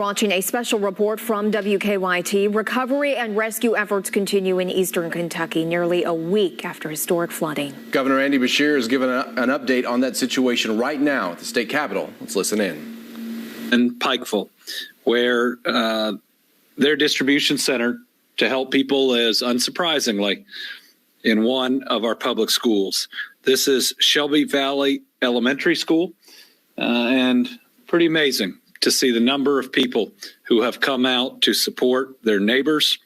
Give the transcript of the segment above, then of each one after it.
Watching a special report from WKYT. Recovery and rescue efforts continue in eastern Kentucky nearly a week after historic flooding. Governor Andy Beshear has given an update on that situation right now at the state capitol. Let's listen in. In Pikeville, where their distribution center to help people is, unsurprisingly, in one of our public schools. This is Shelby Valley Elementary School, and pretty amazing to see the number of people who have come out to support their neighbors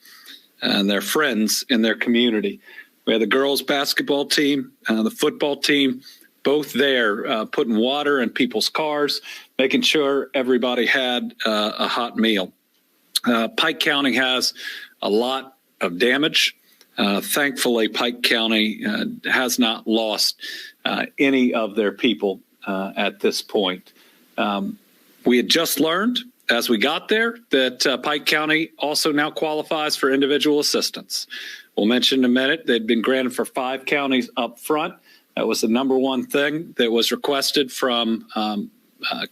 and their friends in their community. We had the girls basketball team, the football team, both there putting water in people's cars, making sure everybody had a hot meal. Pike County has a lot of damage. Thankfully, Pike County has not lost any of their people at this point. We had just learned as we got there that Pike County also now qualifies for individual assistance. We'll mention in a minute they'd been granted for 5 counties up front. That was the number one thing that was requested from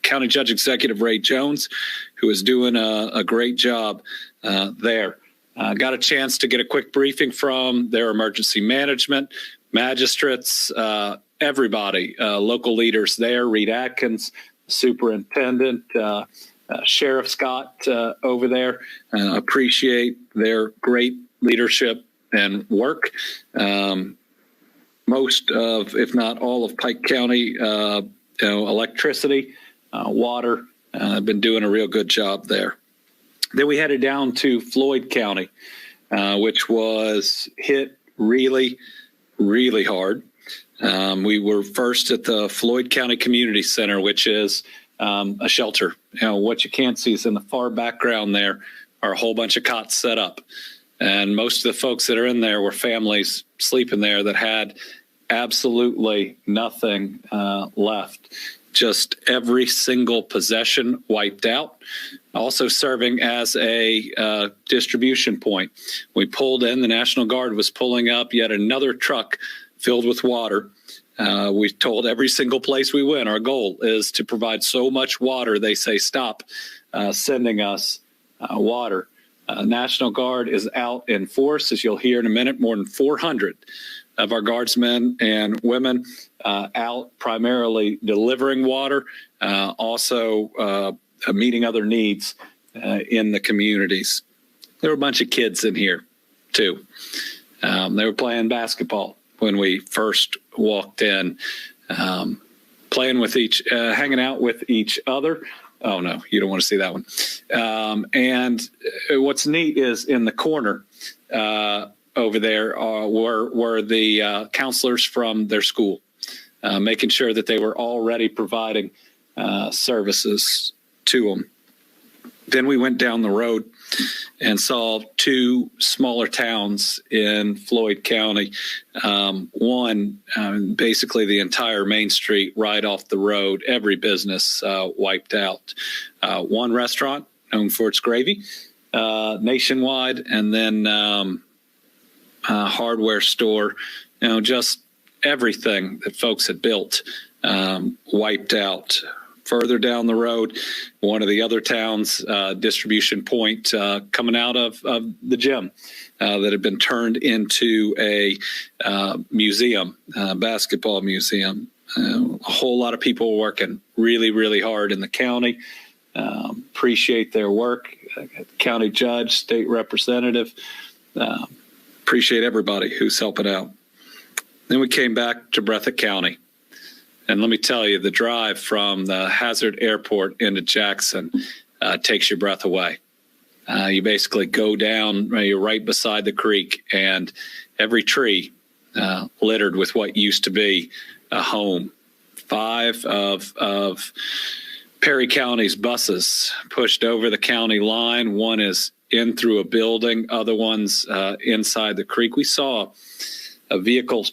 County Judge Executive Ray Jones, who is doing a great job there. Got a chance to get a quick briefing from their emergency management, magistrates, everybody, local leaders there, Reed Atkins, superintendent, Sheriff Scott over there. Appreciate their great leadership and work. Most of, if not all of Pike County, electricity, water, have been doing a real good job there. Then we headed down to Floyd County, which was hit really, really hard. We were first at the Floyd County Community Center, which is a shelter. What you can't see is in the far background there are a whole bunch of cots set up. And most of the folks that are in there were families sleeping there that had absolutely nothing left. Just every single possession wiped out. Also serving as a distribution point. We pulled in, the National Guard was pulling up yet another truck filled with water. We told every single place we went, our goal is to provide so much water, they say stop sending us water. National Guard is out in force, as you'll hear in a minute. More than 400 of our guardsmen and women out primarily delivering water, also meeting other needs in the communities. There were a bunch of kids in here, too. They were playing basketball when we first walked in, playing with hanging out with each other. Oh, no, you don't want to see that one. And what's neat is in the corner over there were the counselors from their school, making sure that they were already providing services to them. Then we went down the road and saw 2 smaller towns in Floyd County. One, basically the entire main street right off the road, every business wiped out. One restaurant known for its gravy, nationwide, and then a hardware store. Just everything that folks had built wiped out. Further down the road, one of the other towns, distribution point coming out of the gym that had been turned into a museum, basketball museum. A whole lot of people working really, really hard in the county. Appreciate their work. County judge, state representative. Appreciate everybody who's helping out. Then we came back to Breathitt County. And let me tell you, the drive from the Hazard Airport into Jackson takes your breath away. You basically go down, you're right beside the creek, and every tree littered with what used to be a home. 5 of Perry County's buses pushed over the county line. One is in through a building, other one's inside the creek. We saw a vehicle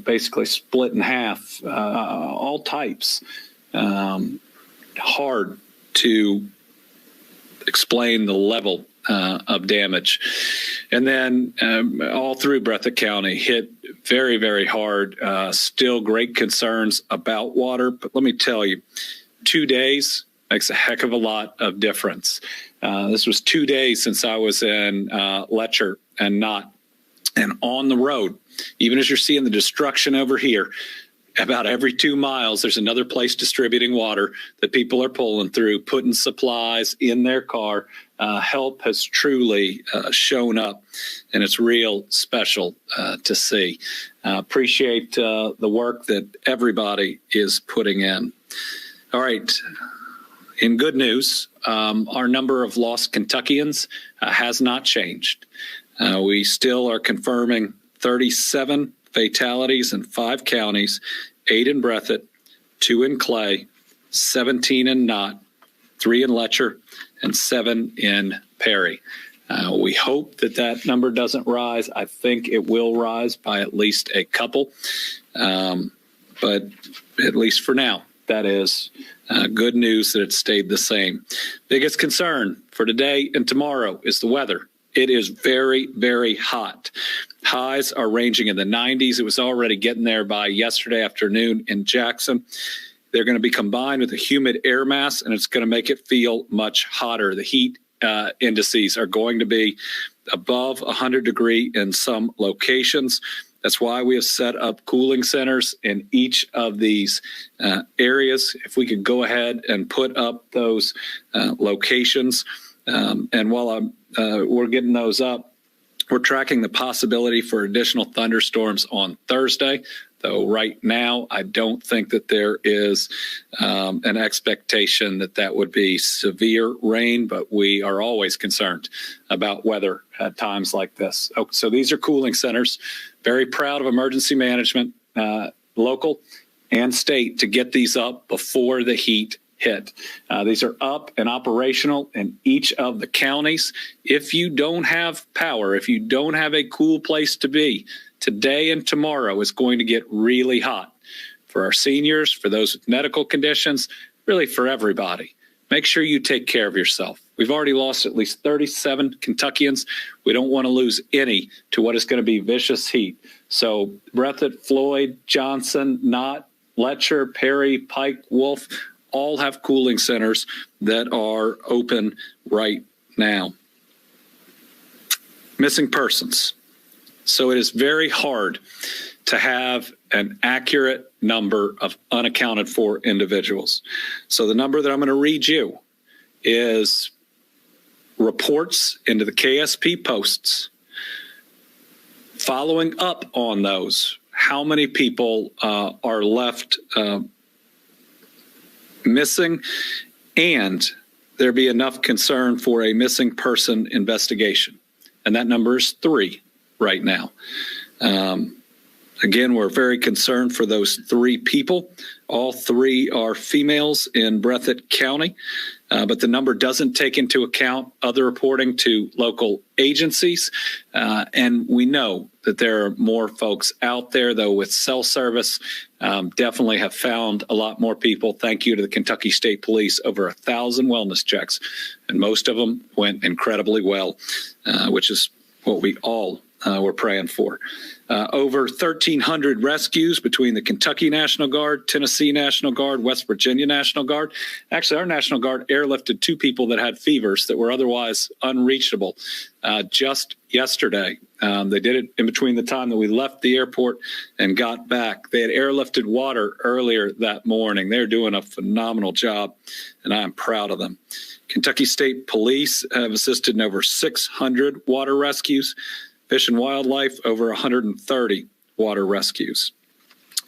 basically split in half, all types. Hard to explain the level of damage. And then all through Breathitt County hit very, very hard. Still great concerns about water. But let me tell you, 2 days makes a heck of a lot of difference. This was 2 days since I was in Letcher and on the road. Even as you're seeing the destruction over here, about every 2 miles, there's another place distributing water that people are pulling through, putting supplies in their car. Help has truly shown up, and it's real special to see. Appreciate the work that everybody is putting in. All right. In good news, our number of lost Kentuckians has not changed. We still are confirming 37 fatalities in 5 counties, 8 in Breathitt, 2 in Clay, 17 in Knott, 3 in Letcher, and 7 in Perry. We hope that number doesn't rise. I think it will rise by at least a couple, but at least for now, that is good news that it stayed the same. Biggest concern for today and tomorrow is the weather. It is very, very hot. Highs are ranging in the 90s. It was already getting there by yesterday afternoon in Jackson. They're going to be combined with a humid air mass, and it's going to make it feel much hotter. The heat indices are going to be above 100 degree in some locations. That's why we have set up cooling centers in each of these areas. If we could go ahead and put up those locations. And while we're getting those up, we're tracking the possibility for additional thunderstorms on Thursday, though right now I don't think that there is an expectation that would be severe rain, but we are always concerned about weather at times like this. So these are cooling centers. Very proud of emergency management, local and state, to get these up before the heat hit. These are up and operational in each of the counties. If you don't have power, if you don't have a cool place to be, today and tomorrow is going to get really hot for our seniors, for those with medical conditions, really for everybody. Make sure you take care of yourself. We've already lost at least 37 Kentuckians. We don't want to lose any to what is going to be vicious heat. So Breathitt, Floyd, Johnson, Knott, Letcher, Perry, Pike, Wolf, all have cooling centers that are open right now. Missing persons. So it is very hard to have an accurate number of unaccounted for individuals. So the number that I'm going to read you is reports into the KSP posts. Following up on those, how many people are left missing, and there be enough concern for a missing person investigation. And that number is 3 right now. Again, we're very concerned for those 3 people. All 3 are females in Breathitt County, but the number doesn't take into account other reporting to local agencies. And we know that there are more folks out there, though, with cell service. Definitely have found a lot more people. Thank you to the Kentucky State Police, over 1,000 wellness checks, and most of them went incredibly well, which is what we all were praying for. Over 1,300 rescues between the Kentucky National Guard, Tennessee National Guard, West Virginia National Guard. Actually, our National Guard airlifted 2 people that had fevers that were otherwise unreachable just yesterday. They did it in between the time that we left the airport and got back. They had airlifted water earlier that morning. They're doing a phenomenal job, and I'm proud of them. Kentucky State Police have assisted in over 600 water rescues. Fish and Wildlife, over 130 water rescues.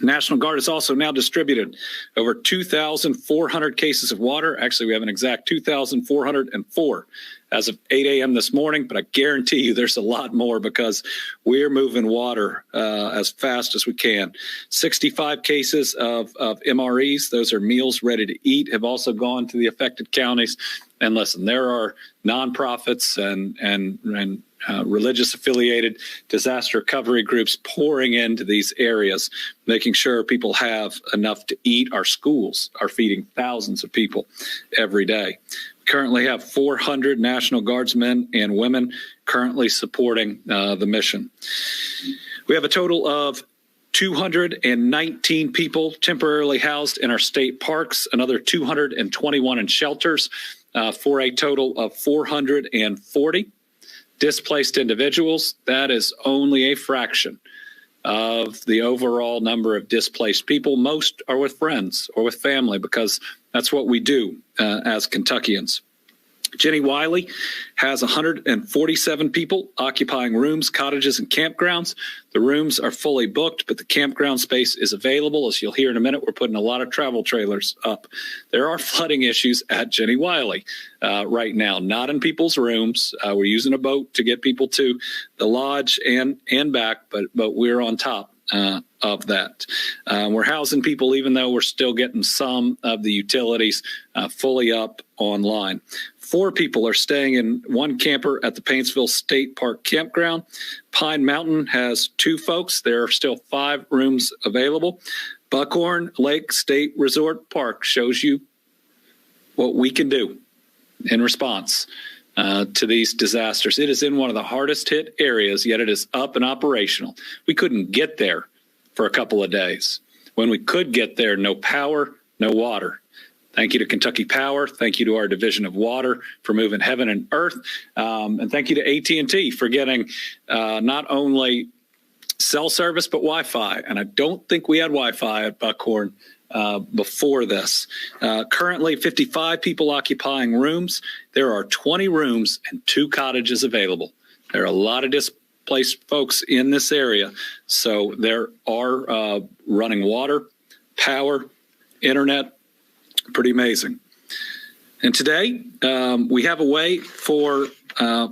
National Guard has also now distributed over 2,400 cases of water. Actually, we have an exact 2,404 as of 8 a.m. this morning, but I guarantee you there's a lot more because we're moving water as fast as we can. 65 cases of MREs, those are meals ready to eat, have also gone to the affected counties. And listen, there are nonprofits and religious affiliated disaster recovery groups pouring into these areas, making sure people have enough to eat. Our schools are feeding thousands of people every day. We currently have 400 National Guardsmen and women currently supporting the mission. We have a total of 219 people temporarily housed in our state parks, another 221 in shelters, for a total of 440 displaced individuals. That is only a fraction of the overall number of displaced people. Most are with friends or with family because that's what we do as Kentuckians. Jenny Wiley has 147 people occupying rooms, cottages, and campgrounds. The rooms are fully booked, but the campground space is available. As you'll hear in a minute, we're putting a lot of travel trailers up. There are flooding issues at Jenny Wiley right now, not in people's rooms. We're using a boat to get people to the lodge and back, but we're on top of that. We're housing people even though we're still getting some of the utilities fully up online. 4 people are staying in one camper at the Paintsville State Park Campground. Pine Mountain has 2 folks. There are still 5 rooms available. Buckhorn Lake State Resort Park shows you what we can do in response to these disasters. It is in one of the hardest hit areas, yet it is up and operational. We couldn't get there for a couple of days. When we could get there, no power, no water. Thank you to Kentucky Power. Thank you to our Division of Water for moving heaven and earth. And thank you to AT&T for getting not only cell service, but Wi-Fi. And I don't think we had Wi-Fi at Buckhorn before this. Currently, 55 people occupying rooms. There are 20 rooms and 2 cottages available. There are a lot of displaced folks in this area. So there are running water, power, internet. Pretty amazing. And today, we have a way for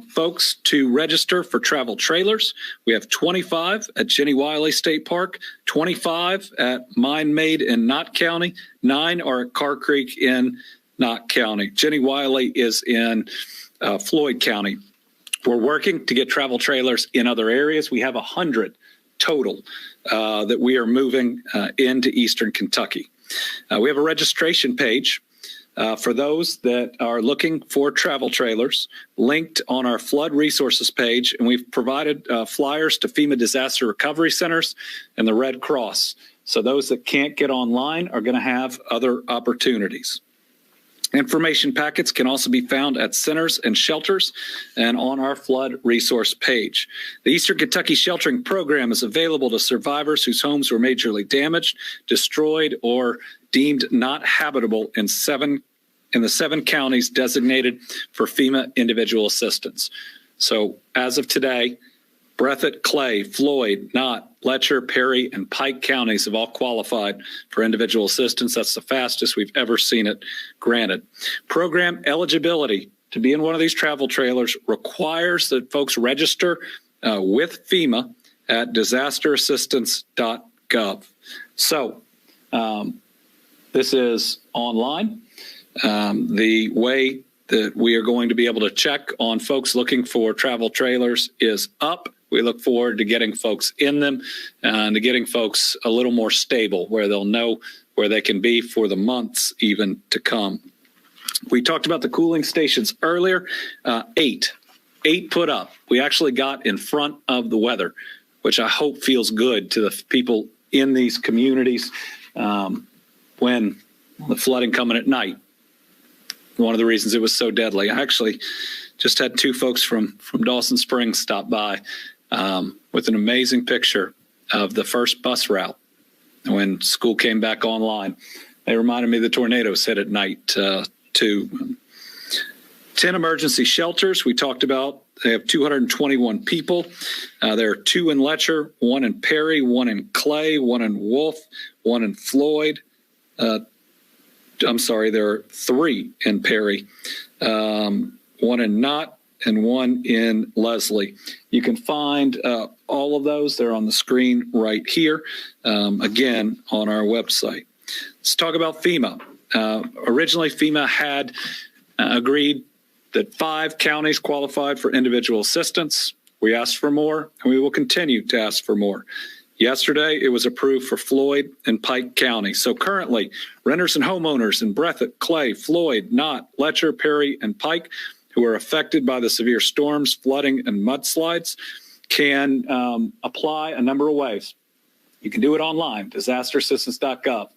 folks to register for travel trailers. We have 25 at Jenny Wiley State Park, 25 at Mine Made in Knott County, 9 are at Carr Creek in Knott County. Jenny Wiley is in Floyd County. We're working to get travel trailers in other areas. We have 100 total that we are moving into Eastern Kentucky. We have a registration page for those that are looking for travel trailers linked on our flood resources page. And we've provided flyers to FEMA disaster recovery centers and the Red Cross. So those that can't get online are going to have other opportunities. Information packets can also be found at centers and shelters and on our flood resource page. The Eastern Kentucky Sheltering Program is available to survivors whose homes were majorly damaged, destroyed, or deemed not habitable in the 7 counties designated for FEMA individual assistance. So as of today, Breathitt, Clay, Floyd, Knott, Letcher, Perry, and Pike counties have all qualified for individual assistance. That's the fastest we've ever seen it granted. Program eligibility to be in one of these travel trailers requires that folks register with FEMA at disasterassistance.gov. So this is online. The way that we are going to be able to check on folks looking for travel trailers is up. We look forward to getting folks in them and to getting folks a little more stable where they'll know where they can be for the months even to come. We talked about the cooling stations earlier. 8 put up. We actually got in front of the weather, which I hope feels good to the people in these communities when the flooding coming at night. One of the reasons it was so deadly. I actually just had 2 folks from Dawson Springs stop by with an amazing picture of the first bus route when school came back online. They reminded me the tornadoes hit at night too. 10 emergency shelters we talked about. They have 221 people. There are 2 in Letcher, 1 in Perry, 1 in Clay, 1 in Wolf, 1 in Floyd. I'm sorry, there are 3 in Perry, 1 in Knott, and 1 in Leslie. You can find all of those. They're on the screen right here, again, on our website. Let's talk about FEMA. Originally, FEMA had agreed that 5 counties qualified for individual assistance. We asked for more, and we will continue to ask for more. Yesterday, it was approved for Floyd and Pike County. So currently, renters and homeowners in Breathitt, Clay, Floyd, Knott, Letcher, Perry, and Pike who are affected by the severe storms, flooding, and mudslides can apply a number of ways. You can do it online, disasterassistance.gov.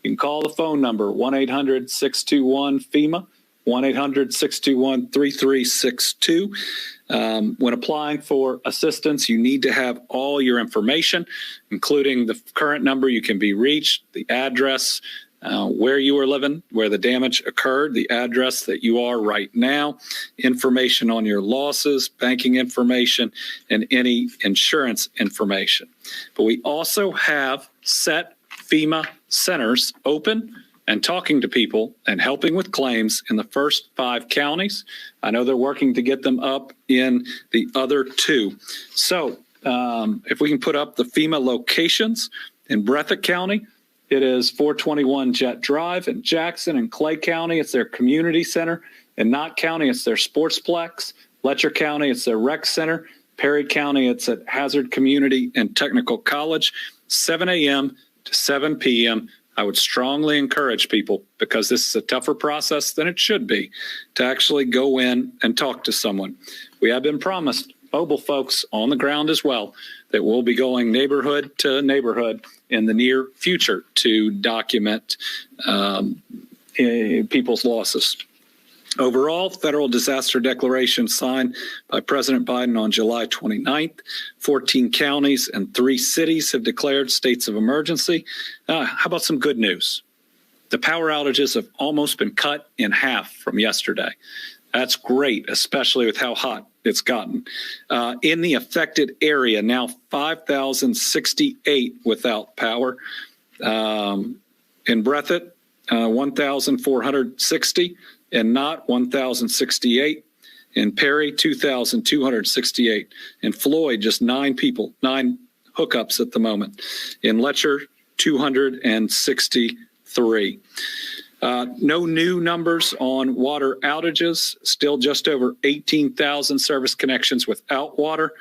You can call the phone number, 1-800-621-FEMA, 1-800-621-3362. When applying for assistance, you need to have all your information, including the current number you can be reached, the address, where you are living, where the damage occurred, the address that you are right now, information on your losses, banking information, and any insurance information. But we also have set FEMA centers open and talking to people and helping with claims in the first 5 counties. I know they're working to get them up in the other 2. So if we can put up the FEMA locations in Breathitt County, it is 421 Jet Drive. In Jackson and Clay County, it's their community center. In Knott County, it's their sportsplex. Letcher County, it's their rec center. Perry County, it's at Hazard Community and Technical College, 7 a.m. to 7 p.m. I would strongly encourage people, because this is a tougher process than it should be, to actually go in and talk to someone. We have been promised mobile folks on the ground as well that will be going neighborhood to neighborhood in the near future to document people's losses. Overall, federal disaster declaration signed by President Biden on July 29th. 14 counties and 3 cities have declared states of emergency. How about some good news? The power outages have almost been cut in half from yesterday. That's great, especially with how hot it's gotten. In the affected area, now 5,068 without power. In Breathitt, 1,460. In Knott, 1,068. In Perry, 2,268. In Floyd, just 9 people, 9 hookups at the moment. In Letcher, 263. No new numbers on water outages, still just over 18,000 service connections without water,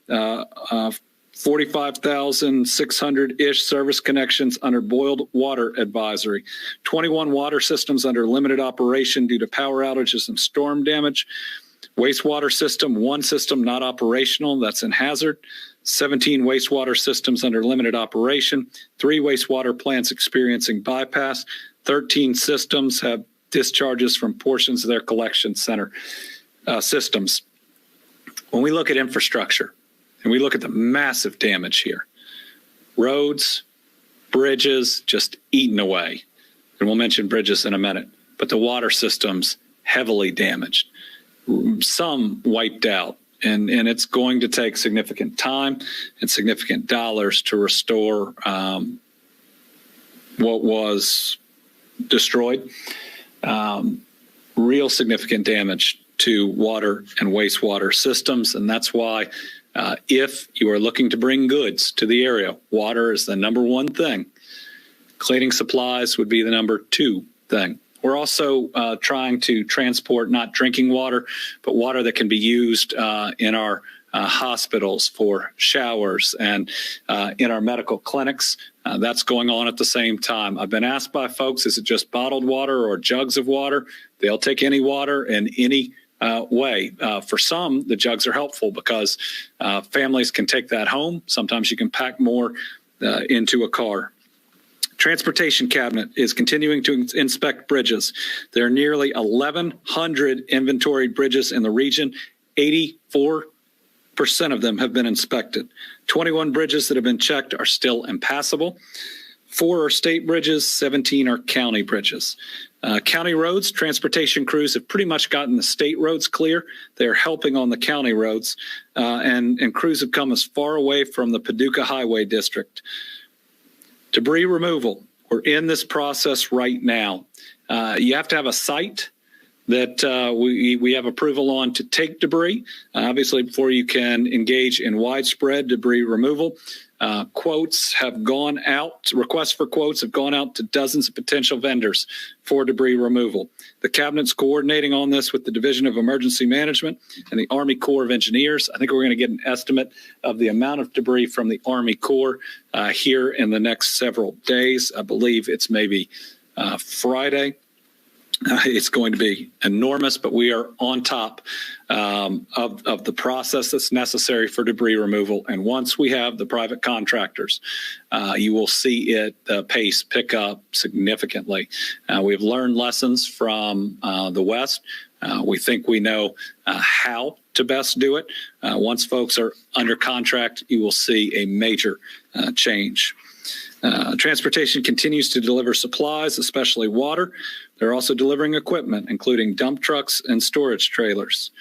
45,600-ish service connections under boiled water advisory, 21 water systems under limited operation due to power outages and storm damage, wastewater system, 1 system not operational, that's in Hazard, 17 wastewater systems under limited operation, 3 wastewater plants experiencing bypass, 13 systems have discharges from portions of their collection center systems. When we look at infrastructure and we look at the massive damage here, roads, bridges just eaten away, and we'll mention bridges in a minute, but the water systems heavily damaged, some wiped out, and it's going to take significant time and significant dollars to restore what was destroyed. Real significant damage to water and wastewater systems. And that's why if you are looking to bring goods to the area, water is the number 1 thing. Cleaning supplies would be the number 2 thing. We're also trying to transport not drinking water, but water that can be used in our hospitals for showers and in our medical clinics. That's going on at the same time. I've been asked by folks, is it just bottled water or jugs of water? They'll take any water in any way. For some, the jugs are helpful because families can take that home. Sometimes you can pack more into a car. Transportation Cabinet is continuing to inspect bridges. There are nearly 1,100 inventoried bridges in the region. 84% of them have been inspected. 21 bridges that have been checked are still impassable. 4 are state bridges, 17 are county bridges. County roads, transportation crews have pretty much gotten the state roads clear. They're helping on the county roads, and crews have come as far away from the Paducah Highway District. Debris removal, we're in this process right now. You have to have a site that we have approval on to take debris, obviously before you can engage in widespread debris removal. Quotes have gone out, requests for quotes have gone out to dozens of potential vendors for debris removal. The Cabinet's coordinating on this with the Division of Emergency Management and the Army Corps of Engineers. I think we're going to get an estimate of the amount of debris from the Army Corps here in the next several days. I believe it's maybe Friday. It's going to be enormous, but we are on top of the process that's necessary for debris removal. And once we have the private contractors, you will see the pace pick up significantly. We've learned lessons from the West. We think we know how to best do it. Once folks are under contract, you will see a major change. Transportation continues to deliver supplies, especially water. They're also delivering equipment, including dump trucks and storage trailers.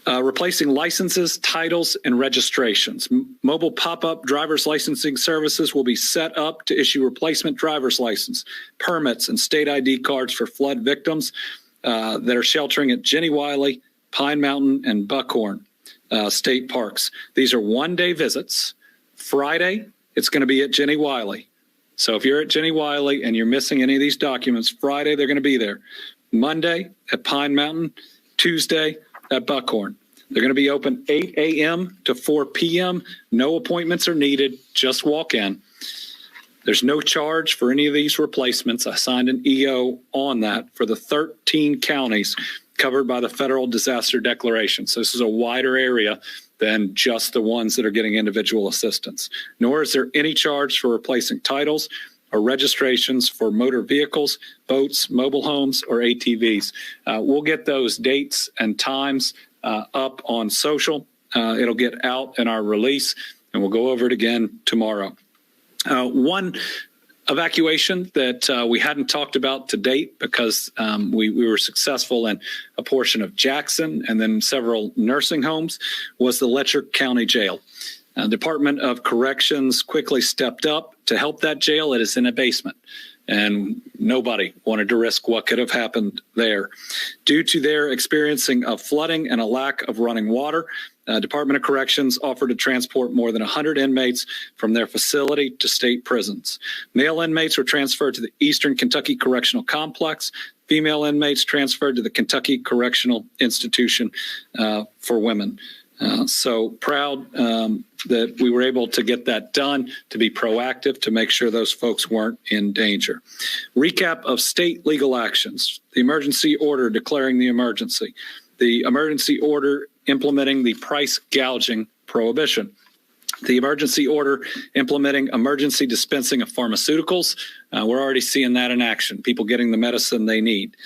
Replacing licenses, titles, and registrations. Mobile pop-up driver's licensing services will be set up to issue replacement driver's license, permits, and state ID cards for flood victims that are sheltering at Jenny Wiley, Pine Mountain, and Buckhorn state parks. These are one-day visits. Friday, it's going to be at Jenny Wiley. So if you're at Jenny Wiley and you're missing any of these documents, Friday, they're going to be there. Monday at Pine Mountain, Tuesday at Buckhorn. They're going to be open 8 a.m. to 4 p.m. No appointments are needed. Just walk in. There's no charge for any of these replacements. I signed an EO on that for the 13 counties covered by the federal disaster declaration. So this is a wider area than just the ones that are getting individual assistance. Nor is there any charge for replacing titles or registrations for motor vehicles, boats, mobile homes, or ATVs. We'll get those dates and times up on social. It'll get out in our release, and we'll go over it again tomorrow. One evacuation that we hadn't talked about to date because we were successful in a portion of Jackson and then several nursing homes was the Letcher County Jail. Department of Corrections quickly stepped up to help that jail. It is in a basement, and nobody wanted to risk what could have happened there. Due to their experiencing of flooding and a lack of running water, Department of Corrections offered to transport more than 100 inmates from their facility to state prisons. Male inmates were transferred to the Eastern Kentucky Correctional Complex. Female inmates transferred to the Kentucky Correctional Institution for Women. So proud that we were able to get that done, to be proactive, to make sure those folks weren't in danger. Recap of state legal actions. The emergency order declaring the emergency. The emergency order implementing the price gouging prohibition. The emergency order implementing emergency dispensing of pharmaceuticals. We're already seeing that in action, people getting the medicine they need.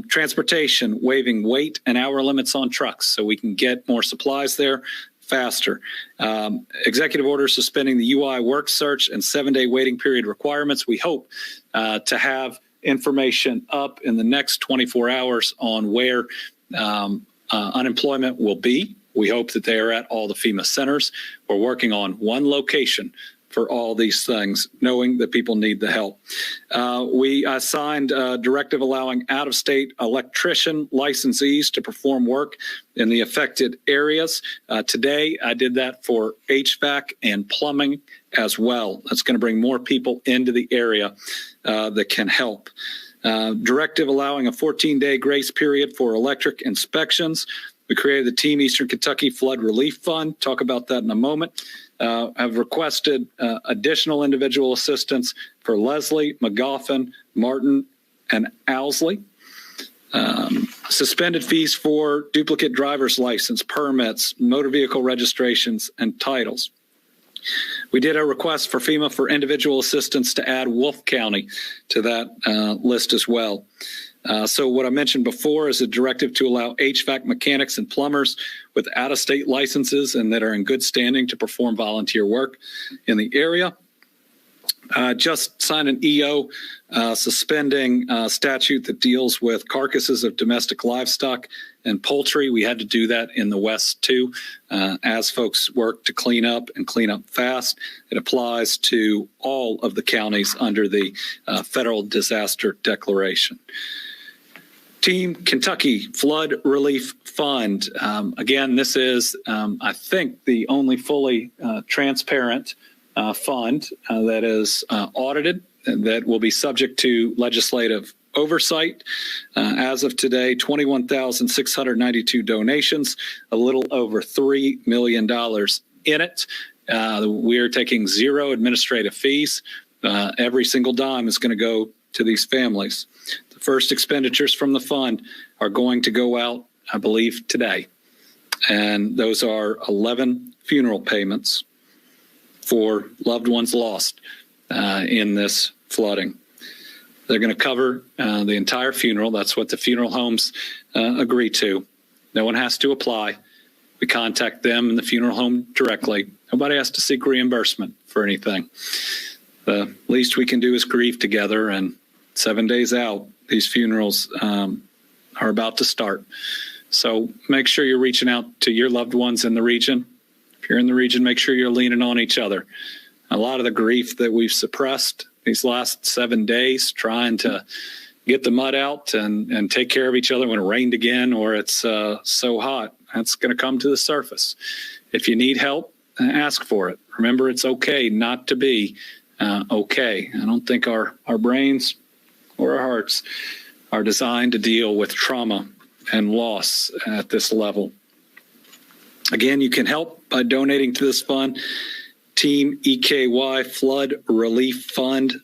Transportation, waiving weight and hour limits on trucks so we can get more supplies there faster. Executive order suspending the UI work search and 7-day waiting period requirements. We hope to have information up in the next 24 hours on where unemployment will be. We hope that they are at all the FEMA centers. We're working on one location for all these things, knowing that people need the help. We signed a directive allowing out-of-state electrician licensees to perform work in the affected areas. Today, I did that for HVAC and plumbing as well. That's going to bring more people into the area that can help. Directive allowing a 14-day grace period for electric inspections. We created the Team Eastern Kentucky Flood Relief Fund. Talk about that in a moment. Have requested additional individual assistance for Leslie, McGoffin, Martin, and Owsley. Suspended fees for duplicate driver's license, permits, motor vehicle registrations, and titles. We did a request for FEMA for individual assistance to add Wolfe County to that list as well. So what I mentioned before is a directive to allow HVAC mechanics and plumbers with out-of-state licenses and that are in good standing to perform volunteer work in the area. Just signed an EO suspending statute that deals with carcasses of domestic livestock and poultry. We had to do that in the West too, as folks work to clean up and clean up fast. It applies to all of the counties under the federal disaster declaration. Team Kentucky Flood Relief Fund. Again, this is, I think, the only fully transparent fund that is audited and that will be subject to legislative oversight. As of today, 21,692 donations, a little over $3 million in it. We are taking zero administrative fees. Every single dime is going to go to these families. The First expenditures from the fund are going to go out, I believe, today. And those are 11 funeral payments for loved ones lost in this flooding. They're going to cover the entire funeral. That's what the funeral homes agree to. No one has to apply. We contact them and the funeral home directly. Nobody has to seek reimbursement for anything. The least we can do is grieve together, and 7 days out, these funerals are about to start. So make sure you're reaching out to your loved ones in the region. If you're in the region, make sure you're leaning on each other. A lot of the grief that we've suppressed these last 7 days, trying to get the mud out and take care of each other when it rained again or it's so hot, that's going to come to the surface. If you need help, ask for it. Remember, it's okay not to be okay. I don't think our brains or our hearts are designed to deal with trauma and loss at this level. Again, you can help by donating to this fund. Team EKY Flood Relief Fund.ky.gov.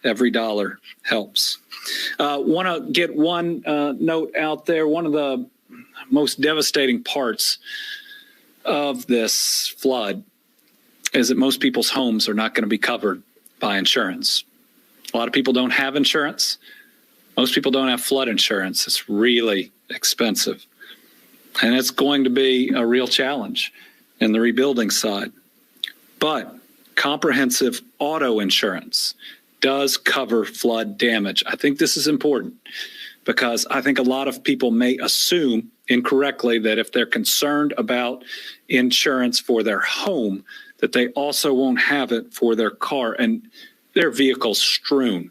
Every dollar helps. Want to get one note out there. One of the most devastating parts of this flood is that most people's homes are not going to be covered by insurance. A lot of people don't have insurance. Most people don't have flood insurance. It's really expensive. And it's going to be a real challenge in the rebuilding side. But comprehensive auto insurance does cover flood damage. I think this is important because I think a lot of people may assume incorrectly that if they're concerned about insurance for their home, that they also won't have it for their car, and their vehicles strewn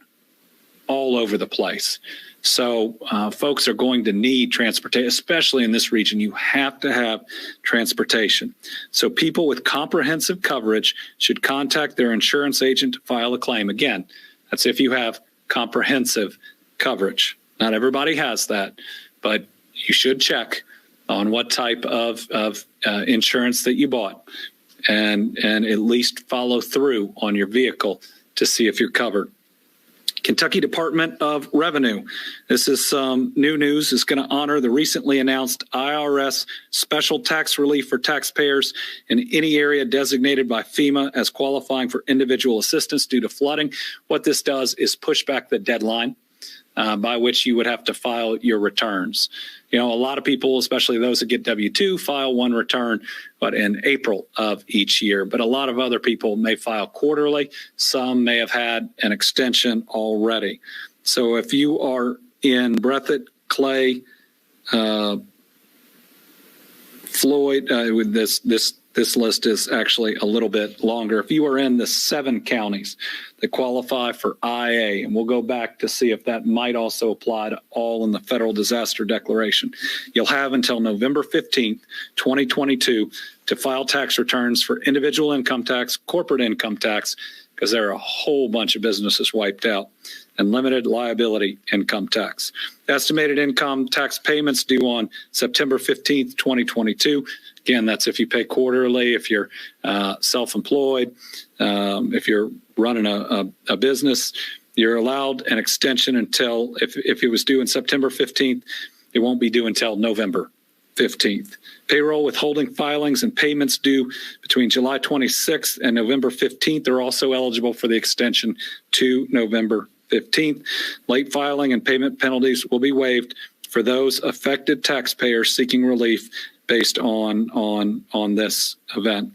all over the place. So folks are going to need transportation, especially in this region. You have to have transportation. So people with comprehensive coverage should contact their insurance agent to file a claim. Again, that's if you have comprehensive coverage. Not everybody has that, but you should check on what type of insurance that you bought and at least follow through on your vehicle to see if you're covered. Kentucky Department of Revenue. This is some new news. Is going to honor the recently announced Irs Special Tax Relief for taxpayers in any area designated by Fema as qualifying for individual assistance due to flooding. What this does is push back the deadline by which you would have to file your returns. You know, a lot of people, especially those that get W-2, file one return, but in April of each year. But a lot of other people may file quarterly. Some may have had an extension already. So if you are in Breathitt, Clay, Floyd, with this list is actually a little bit longer. If you are in the 7 counties that qualify for IA, and we'll go back to see if that might also apply to all in the federal disaster declaration, you'll have until November 15th, 2022 to file tax returns for individual income tax, corporate income tax, because there are a whole bunch of businesses wiped out, and limited liability income tax. Estimated income tax payments due on September 15th, 2022. Again, that's if you pay quarterly, if you're self-employed, if you're running a business, you're allowed an extension until, if it was due in September 15th, it won't be due until November 15th. Payroll withholding filings and payments due between July 26th and November 15th are also eligible for the extension to November 15th. Late filing and payment penalties will be waived for those affected taxpayers seeking relief based on this event.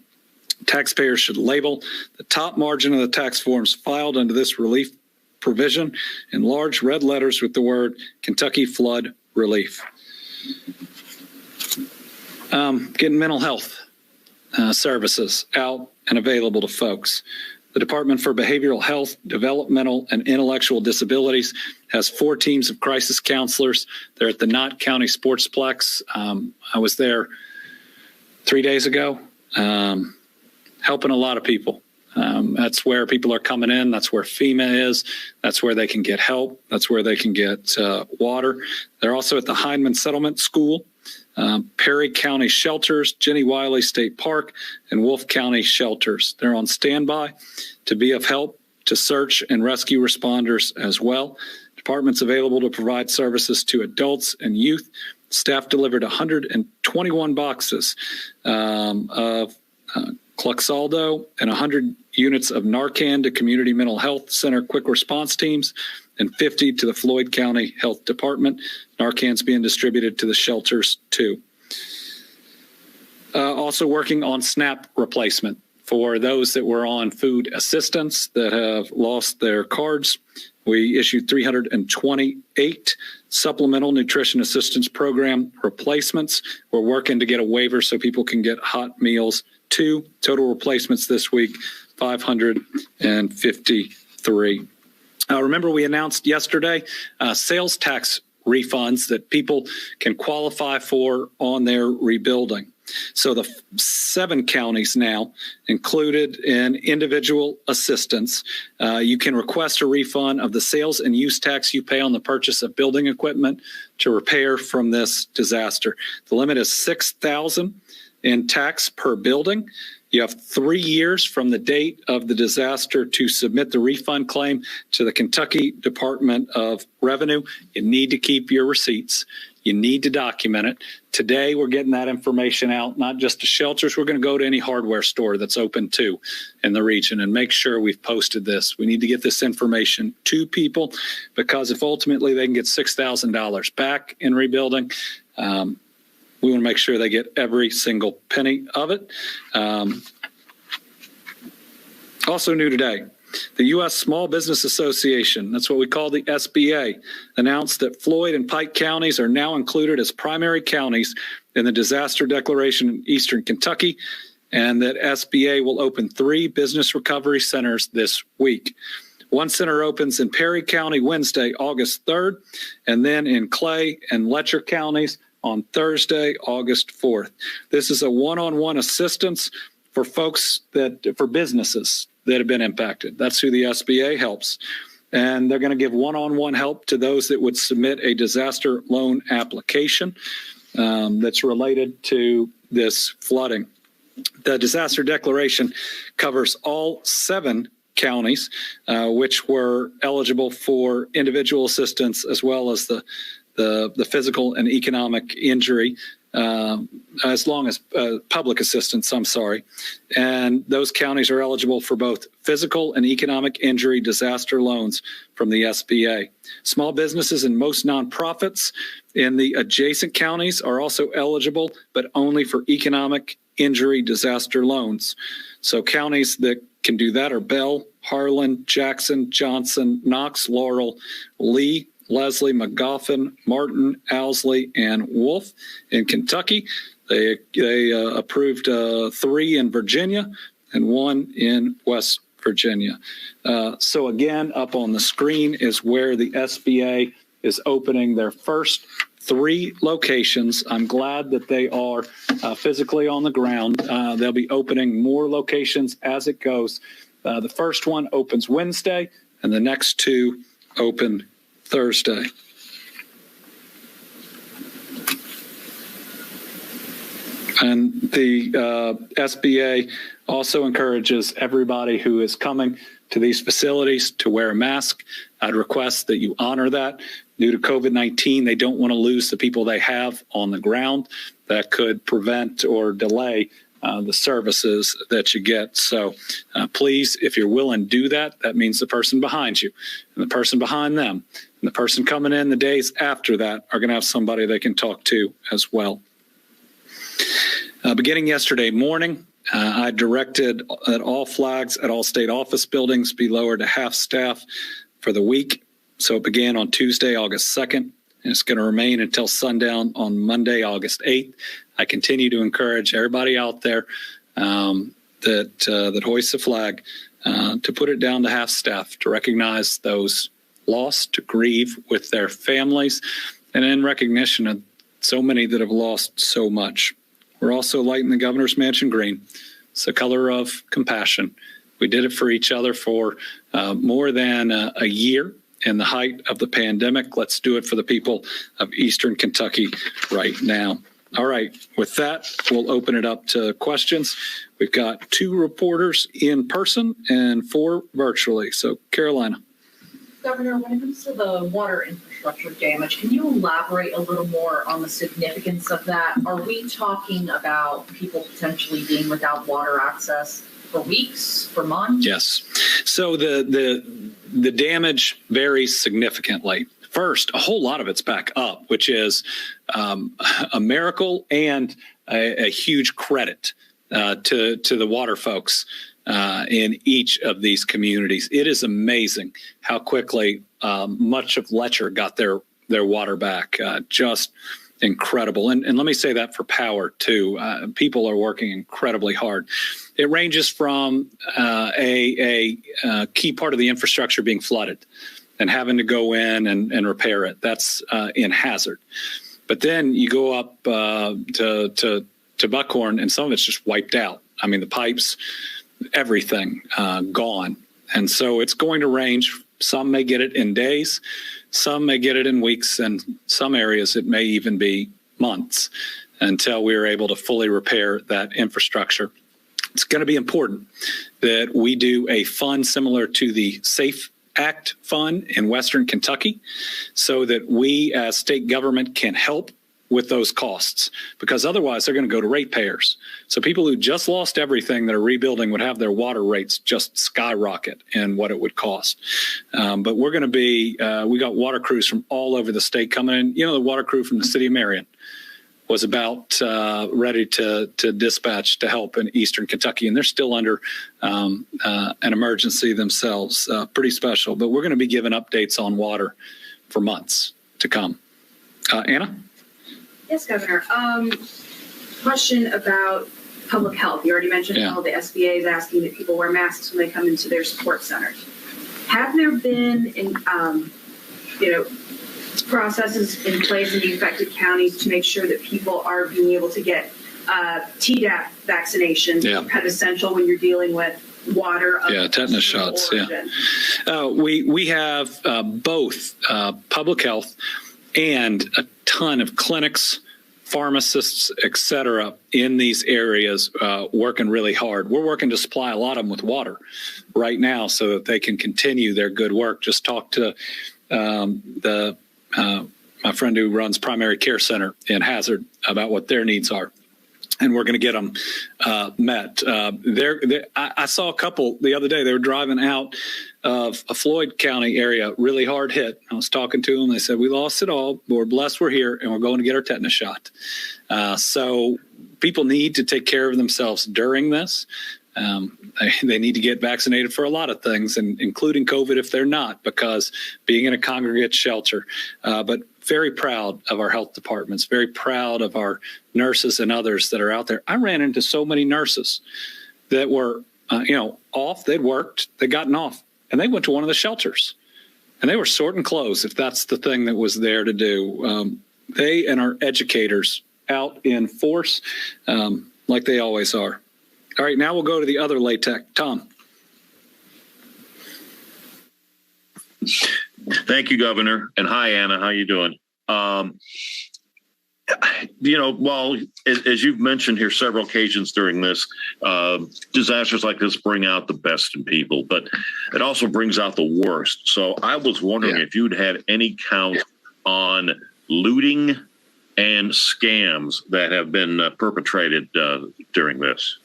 Taxpayers should label the top margin of the tax forms filed under this relief provision in large red letters with the word Kentucky Flood Relief. Getting mental health services out and available to folks. The Department for Behavioral Health, Developmental, and Intellectual Disabilities has 4 teams of crisis counselors. They're at the Knott County Sportsplex. I was there 3 days ago, helping a lot of people. That's where people are coming in. That's where FEMA is. That's where they can get help. That's where they can get water. They're also at the Hindman Settlement School, Perry County Shelters, Jenny Wiley State Park, and Wolfe County Shelters. They're on standby to be of help to search and rescue responders as well. Department's available to provide services to adults and youth. Staff delivered 121 boxes of Cloxaldo and 100 units of Narcan to Community Mental Health Center quick response teams and 50 to the Floyd County Health Department. Narcan's being distributed to the shelters too. Also working on SNAP replacement for those that were on food assistance that have lost their cards. We issued 328 supplemental nutrition assistance program replacements. We're working to get a waiver so people can get hot meals too. Total replacements this week, 553. Remember, we announced yesterday sales tax refunds that people can qualify for on their rebuilding. So the 7 counties now included in individual assistance. You can request a refund of the sales and use tax you pay on the purchase of building equipment to repair from this disaster. The limit is $6,000 in tax per building. You have 3 years from the date of the disaster to submit the refund claim to the Kentucky Department of Revenue. You need to keep your receipts. You need to document it. Today, we're getting that information out, not just to shelters. We're going to go to any hardware store that's open too in the region and make sure we've posted this. We need to get this information to people because if ultimately they can get $6,000 back in rebuilding, we want to make sure they get every single penny of it. Also new today, the U.S. Small Business Association, that's what we call the SBA, announced that Floyd and Pike counties are now included as primary counties in the disaster declaration in eastern Kentucky, and that SBA will open 3 business recovery centers this week. One center opens in Perry County Wednesday, August 3rd, and then in Clay and Letcher counties on Thursday, August 4th. This is a one-on-one assistance for for businesses that have been impacted. That's who the SBA helps. And they're going to give one-on-one help to those that would submit a disaster loan application that's related to this flooding. The disaster declaration covers all 7 counties, which were eligible for individual assistance as well as the physical and economic injury, as long as public assistance, And those counties are eligible for both physical and economic injury disaster loans from the SBA. Small businesses and most nonprofits in the adjacent counties are also eligible, but only for economic injury disaster loans. So counties that can do that are Bell, Harlan, Jackson, Johnson, Knox, Laurel, Lee, Leslie, McGoffin, Martin, Owsley, and Wolf in Kentucky. They approved 3 in Virginia and 1 in West Virginia. So again, up on the screen is where the SBA is opening their first 3 locations. I'm glad that they are physically on the ground. They'll be opening more locations as it goes. The first one opens Wednesday, and the next 2 open Thursday. And the SBA also encourages everybody who is coming to these facilities to wear a mask. I'd request that you honor that. Due to COVID-19, they don't want to lose the people they have on the ground that could prevent or delay the services that you get. So please, if you're willing to do that, that means the person behind you and the person behind them and the person coming in the days after that are going to have somebody they can talk to as well. Beginning yesterday morning, I directed that all flags at all state office buildings be lowered to half staff for the week. So it began on Tuesday, August 2nd, and it's going to remain until sundown on Monday, August 8th. I continue to encourage everybody out there that hoists a flag to put it down to half staff, to recognize those lost, to grieve with their families, and in recognition of so many that have lost so much. We're also lighting the Governor's Mansion green. It's a color of compassion. We did it for each other for more than a year in the height of the pandemic. Let's do it for the people of Eastern Kentucky right now. All right. With that, we'll open it up to questions. We've got 2 reporters in person and 4 virtually. So, Carolina. Governor, when it comes to the water infrastructure damage, can you elaborate a little more on the significance of that? Are we talking about people potentially being without water access for weeks, for months? Yes. So the damage varies significantly. First, a whole lot of it's back up, which is a miracle and a huge credit to the water folks in each of these communities. It is amazing how quickly much of Letcher got their water back. Just incredible. And let me say that for power, too. People are working incredibly hard. It ranges from a key part of the infrastructure being flooded and having to go in and repair it. That's in Hazard. But then you go up to Buckhorn, and some of it's just wiped out. I mean, the pipes, everything gone. And so it's going to range. Some may get it in days, some may get it in weeks, and some areas it may even be months until we are able to fully repair that infrastructure. It's going to be important that we do a fund similar to the SAFE Act fund in Western Kentucky so that we as state government can help with those costs, because otherwise they're going to go to ratepayers. So people who just lost everything that are rebuilding would have their water rates just skyrocket in what it would cost. But we're going to be, we got water crews from all over the state coming in. You know, the water crew from the city of Marion was about ready to dispatch to help in Eastern Kentucky, and they're still under an emergency themselves. Pretty special, but we're going to be giving updates on water for months to come. Anna? Yes, Governor. Question about public health. You already mentioned how the SBA is asking that people wear masks when they come into their support centers. Have there been, processes in place in the affected counties to make sure that people are being able to get Tdap vaccination? Kind of essential when you're dealing with water. Tetanus shots. Origin. We have both public health and a ton of clinics, pharmacists, et cetera, in these areas working really hard. We're working to supply a lot of them with water right now so that they can continue their good work. Just talk to my friend who runs Primary Care Center in Hazard about what their needs are. And we're going to get them met. I saw a couple the other day. They were driving out of a Floyd County area, really hard hit. I was talking to them. They said, we lost it all, but we're blessed we're here, and we're going to get our tetanus shot. So people need to take care of themselves during this. They need to get vaccinated for a lot of things, and including COVID if they're not, because being in a congregate shelter. But very proud of our health departments, very proud of our nurses and others that are out there. I ran into so many nurses that were, off. They'd worked, they'd gotten off, and they went to one of the shelters, and they were sorting clothes if that's the thing that was there to do. They and our educators out in force like they always are. All right, now we'll go to the other LATEC. Tom. Thank you, Governor. And hi, Anna. How you doing? Well, as you've mentioned here several occasions during this, disasters like this bring out the best in people, but it also brings out the worst. So I was wondering if you'd had any count on looting and scams that have been perpetrated during this.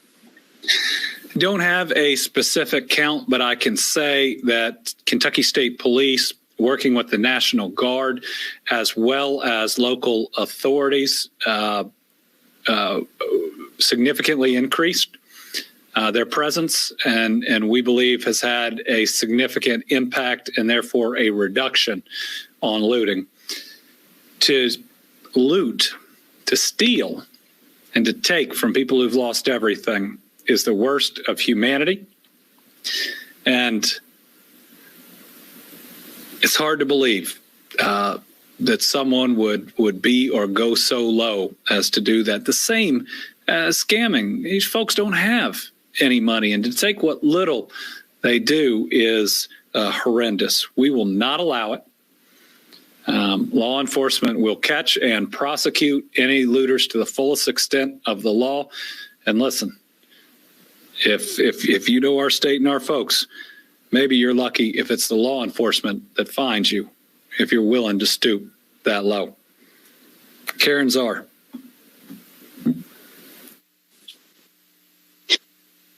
Don't have a specific count, but I can say that Kentucky State Police, working with the National Guard, as well as local authorities, significantly increased their presence, and we believe has had a significant impact and therefore a reduction on looting. To loot, to steal, and to take from people who've lost everything is the worst of humanity. And it's hard to believe that someone would be or go so low as to do that. The same as scamming. These folks don't have any money, and to take what little they do is horrendous. We will not allow it. Law enforcement will catch and prosecute any looters to the fullest extent of the law. And listen, if you know our state and our folks, maybe you're lucky if it's the law enforcement that finds you, if you're willing to stoop that low. Karen Czar.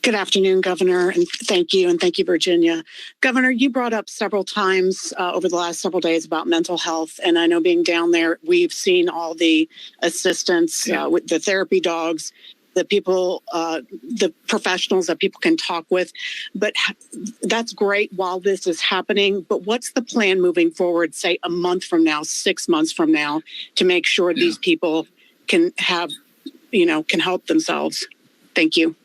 Good afternoon, Governor, and thank you, Virginia. Governor, you brought up several times over the last several days about mental health, and I know being down there, we've seen all the assistance with the therapy dogs, the people, the professionals that people can talk with, but that's great while this is happening, but what's the plan moving forward, say a month from now, 6 months from now, to make sure these people can have, can help themselves? Thank you.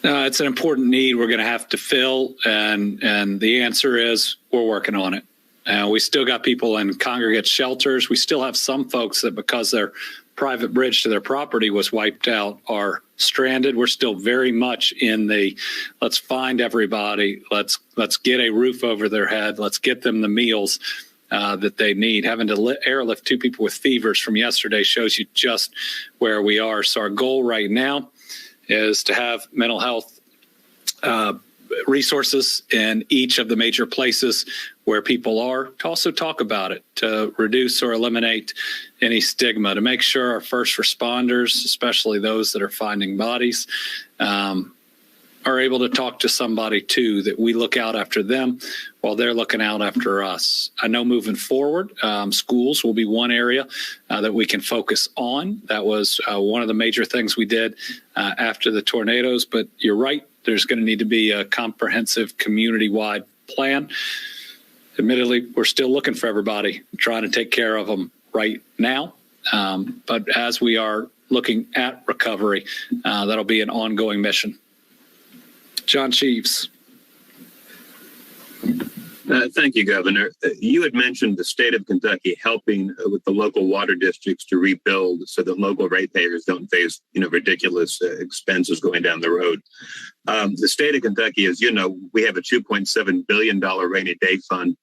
It's an important need we're going to have to fill, and the answer is we're working on it. We still got people in congregate shelters. We still have some folks that, because their private bridge to their property was wiped out, are stranded. We're still very much in the let's find everybody. Let's get a roof over their head. Let's get them the meals that they need. Having to airlift 2 people with fevers from yesterday shows you just where we are. So our goal right now is to have mental health resources in each of the major places where people are, to also talk about it, to reduce or eliminate any stigma, to make sure our first responders, especially those that are finding bodies, are able to talk to somebody too, that we look out after them while they're looking out after us. I know moving forward, schools will be one area that we can focus on. That was one of the major things we did after the tornadoes, but you're right, there's going to need to be a comprehensive community-wide plan. Admittedly, we're still looking for everybody, trying to take care of them right now. But as we are looking at recovery, that'll be an ongoing mission. John Cheeves. Thank you, Governor. You had mentioned the state of Kentucky helping with the local water districts to rebuild so that local ratepayers don't face, ridiculous expenses going down the road. The state of Kentucky, as you know, we have a $2.7 billion rainy day fund.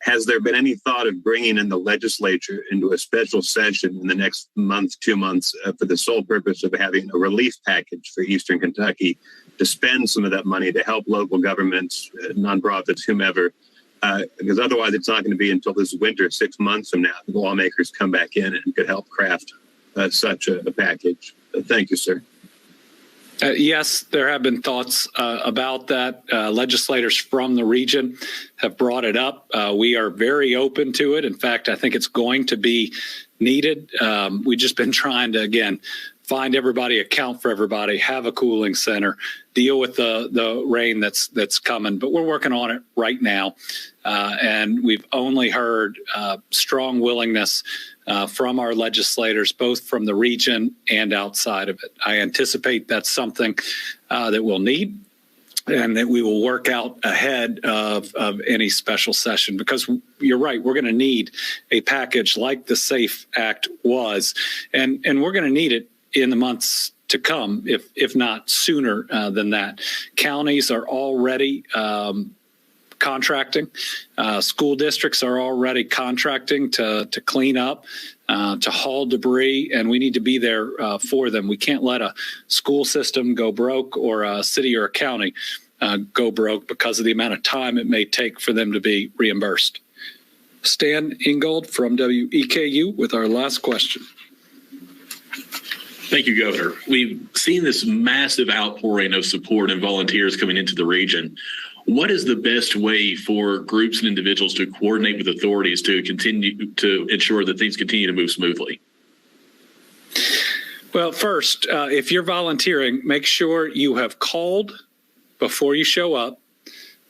Has there been any thought of bringing in the legislature into a special session in the next month, 2 months, for the sole purpose of having a relief package for Eastern Kentucky to spend some of that money to help local governments, nonprofits, whomever? Because otherwise it's not going to be until this winter, 6 months from now, the lawmakers come back in and could help craft such a package. Thank you, sir. Yes, there have been thoughts about that. Legislators from the region have brought it up. We are very open to it. In fact, I think it's going to be needed. We've just been trying to, again, find everybody, account for everybody, have a cooling center, deal with the rain that's coming. But we're working on it right now. And we've only heard strong willingness from our legislators, both from the region and outside of it. I anticipate that's something that we'll need and that we will work out ahead of any special session, because you're right, we're going to need a package like the SAFE Act was, and we're going to need it in the months to come, if not sooner than that. Counties are already contracting. School districts are already contracting to clean up, to haul debris, and we need to be there for them. We can't let a school system go broke or a city or a county go broke because of the amount of time it may take for them to be reimbursed. Stan Ingold from WKYT with our last question. Thank you, Governor. We've seen this massive outpouring of support and volunteers coming into the region. What is the best way for groups and individuals to coordinate with authorities to continue to ensure that things continue to move smoothly? Well, first, if you're volunteering, make sure you have called before you show up,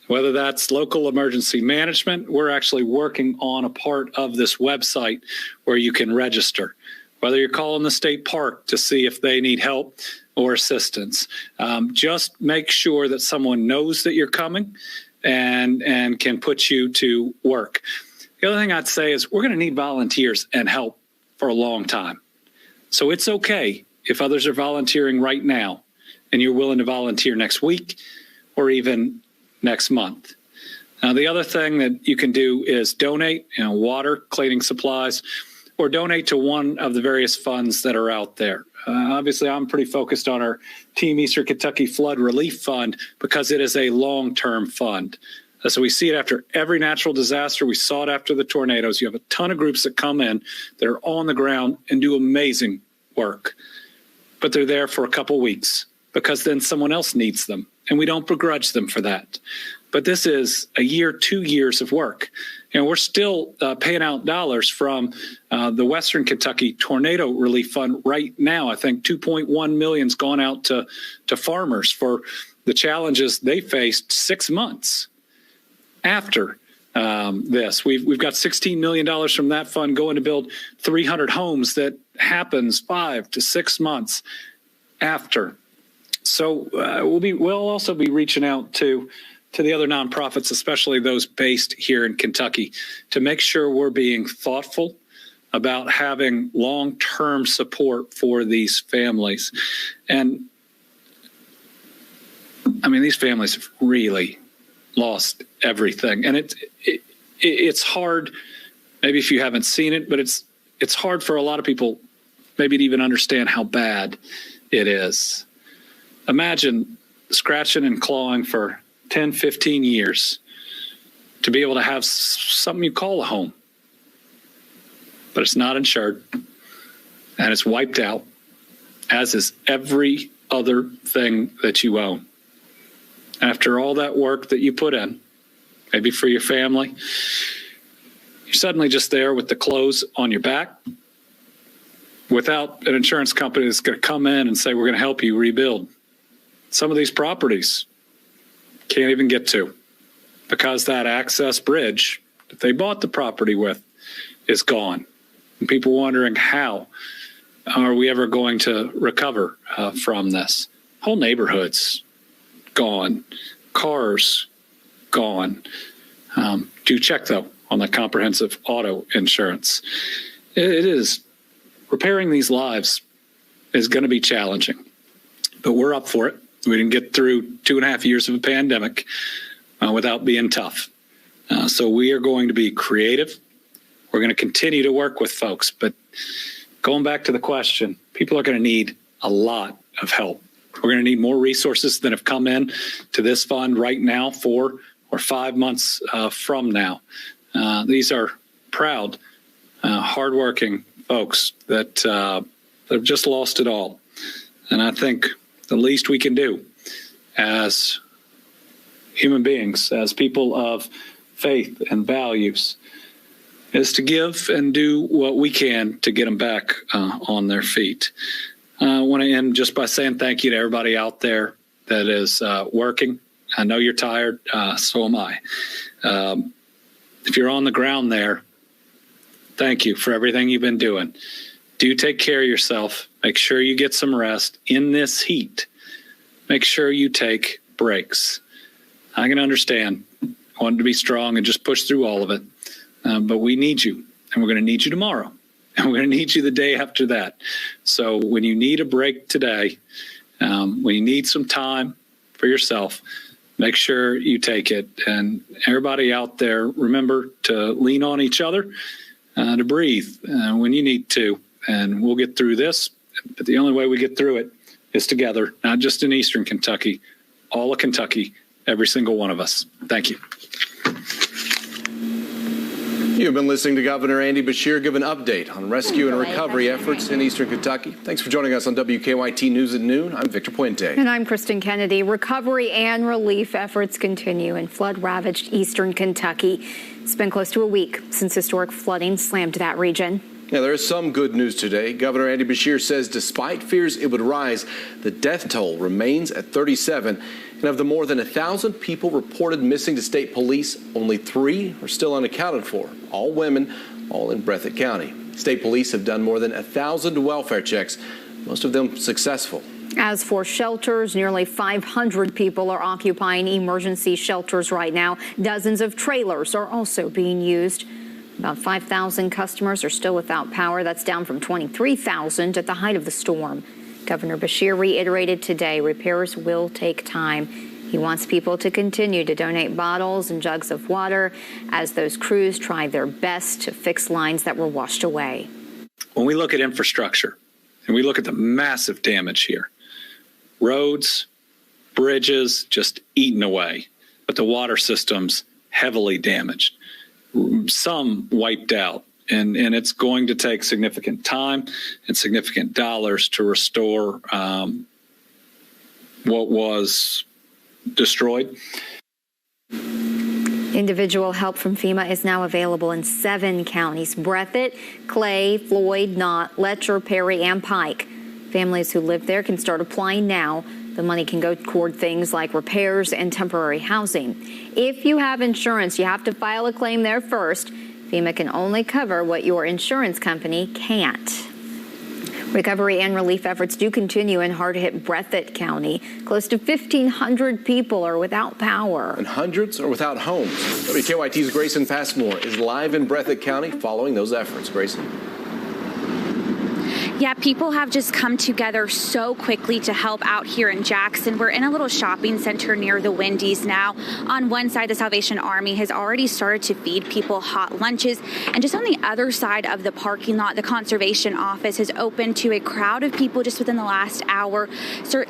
whether that's local emergency management. We're actually working on a part of this website where you can register, whether you're calling the state park to see if they need help or assistance. Just make sure that someone knows that you're coming and can put you to work. The other thing I'd say is we're going to need volunteers and help for a long time. So it's okay if others are volunteering right now and you're willing to volunteer next week or even next month. The other thing that you can do is donate, water, cleaning supplies, or donate to one of the various funds that are out there. Obviously, I'm pretty focused on our Team Eastern Kentucky Flood Relief Fund because it is a long-term fund. So we see it after every natural disaster. We saw it after the tornadoes. You have a ton of groups that come in that are on the ground and do amazing work, but they're there for a couple weeks because then someone else needs them, and we don't begrudge them for that. But this is a year, 2 years of work. We're still paying out dollars from the Western Kentucky Tornado Relief Fund right now. I think $2.1 million's gone out to farmers for the challenges they faced 6 months after this. We've got $16 million from that fund going to build 300 homes. That happens 5 to 6 months after. So we'll also be reaching out to the other nonprofits, especially those based here in Kentucky, to make sure we're being thoughtful about having long-term support for these families. And I mean, these families have really lost everything. And it's hard, maybe if you haven't seen it, but it's hard for a lot of people maybe to even understand how bad it is. Imagine scratching and clawing for 10, 15 years to be able to have something you call a home, but it's not insured and it's wiped out, as is every other thing that you own. After all that work that you put in, maybe for your family, you're suddenly just there with the clothes on your back without an insurance company that's going to come in and say, we're going to help you rebuild. Some of these properties can't even get to because that access bridge that they bought the property with is gone. And people wondering, how are we ever going to recover from this? Whole neighborhoods gone, cars gone. Do check, though, on the comprehensive auto insurance. It is, repairing these lives is going to be challenging, but we're up for it. We didn't get through 2.5 years of a pandemic without being tough. So we are going to be creative. We're going to continue to work with folks. But going back to the question, people are going to need a lot of help. We're going to need more resources than have come in to this fund right now, 4 or 5 months from now. These are proud, hardworking folks that have just lost it all. And I think the least we can do as human beings, as people of faith and values, is to give and do what we can to get them back on their feet. I want to end just by saying thank you to everybody out there that is working. I know you're tired, so am I. If you're on the ground there, thank you for everything you've been doing. Do take care of yourself. Make sure you get some rest in this heat. Make sure you take breaks. I can understand wanting to be strong and just push through all of it. But we need you, and we're going to need you tomorrow, and we're going to need you the day after that. So when you need a break today, when you need some time for yourself, make sure you take it. And everybody out there, remember to lean on each other, to breathe when you need to. And we'll get through this. But the only way we get through it is together, not just in Eastern Kentucky, all of Kentucky, every single one of us. Thank you. You've been listening to Governor Andy Beshear give an update on rescue and recovery efforts in Eastern Kentucky. Thanks for joining us on WKYT News at Noon. I'm Victor Puente. And I'm Kristen Kennedy. Recovery and relief efforts continue in flood-ravaged Eastern Kentucky. It's been close to a week since historic flooding slammed that region. Yeah, there is some good news today. Governor Andy Beshear says despite fears it would rise, the death toll remains at 37. And of the more than 1,000 people reported missing to state police, only 3 are still unaccounted for. All women, all in Breathitt County. State police have done more than 1,000 welfare checks, most of them successful. As for shelters, nearly 500 people are occupying emergency shelters right now. Dozens of trailers are also being used. About 5,000 customers are still without power. That's down from 23,000 at the height of the storm. Governor Beshear reiterated today repairs will take time. He He wants people to continue to donate bottles and jugs of water as those crews try their best to fix lines that were washed away. When we look at infrastructure and we look at the massive damage here, roads, bridges just eaten away, but the water systems heavily damaged, some wiped out. And it's going to take significant time and significant dollars to restore what was destroyed. Individual help from FEMA is now available in 7 counties: Breathitt, Clay, Floyd, Knott, Letcher, Perry, and Pike. Families who live there can start applying now. The money can go toward things like repairs and temporary housing. If you have insurance, you have to file a claim there first. FEMA can only cover what your insurance company can't. Recovery and relief efforts do continue in hard-hit Breathitt County. Close to 1,500 people are without power. And hundreds are without homes. WKYT's Grayson Passmore is live in Breathitt County following those efforts. Grayson. Yeah, people have just come together so quickly to help out here in Jackson. We're in a little shopping center near the Wendy's now. On one side, the Salvation Army has already started to feed people hot lunches. And just on the other side of the parking lot, the Conservation Office has opened to a crowd of people just within the last hour,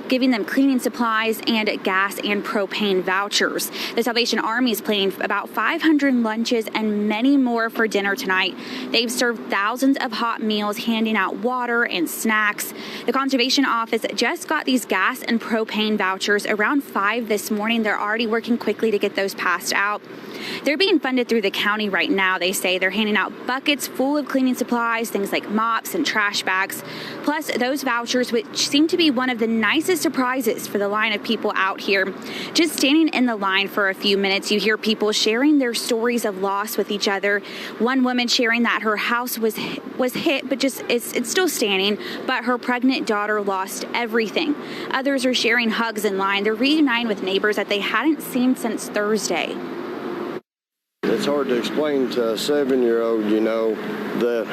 giving them cleaning supplies and gas and propane vouchers. The Salvation Army is planning about 500 lunches and many more for dinner tonight. They've served thousands of hot meals, handing out water and snacks. The Conservation Office just got these gas and propane vouchers around 5 this morning. They're already working quickly to get those passed out. They're being funded through the county right now. They say they're handing out buckets full of cleaning supplies, things like mops and trash bags, plus those vouchers, which seem to be one of the nicest surprises for the line of people out here. Just standing in the line for a few minutes, you hear people sharing their stories of loss with each other. One woman sharing that her house was hit, but it's still standing, but her pregnant daughter lost everything. Others are sharing hugs in line. They're reuniting with neighbors that they hadn't seen since Thursday. It's hard to explain to a 7-year-old, that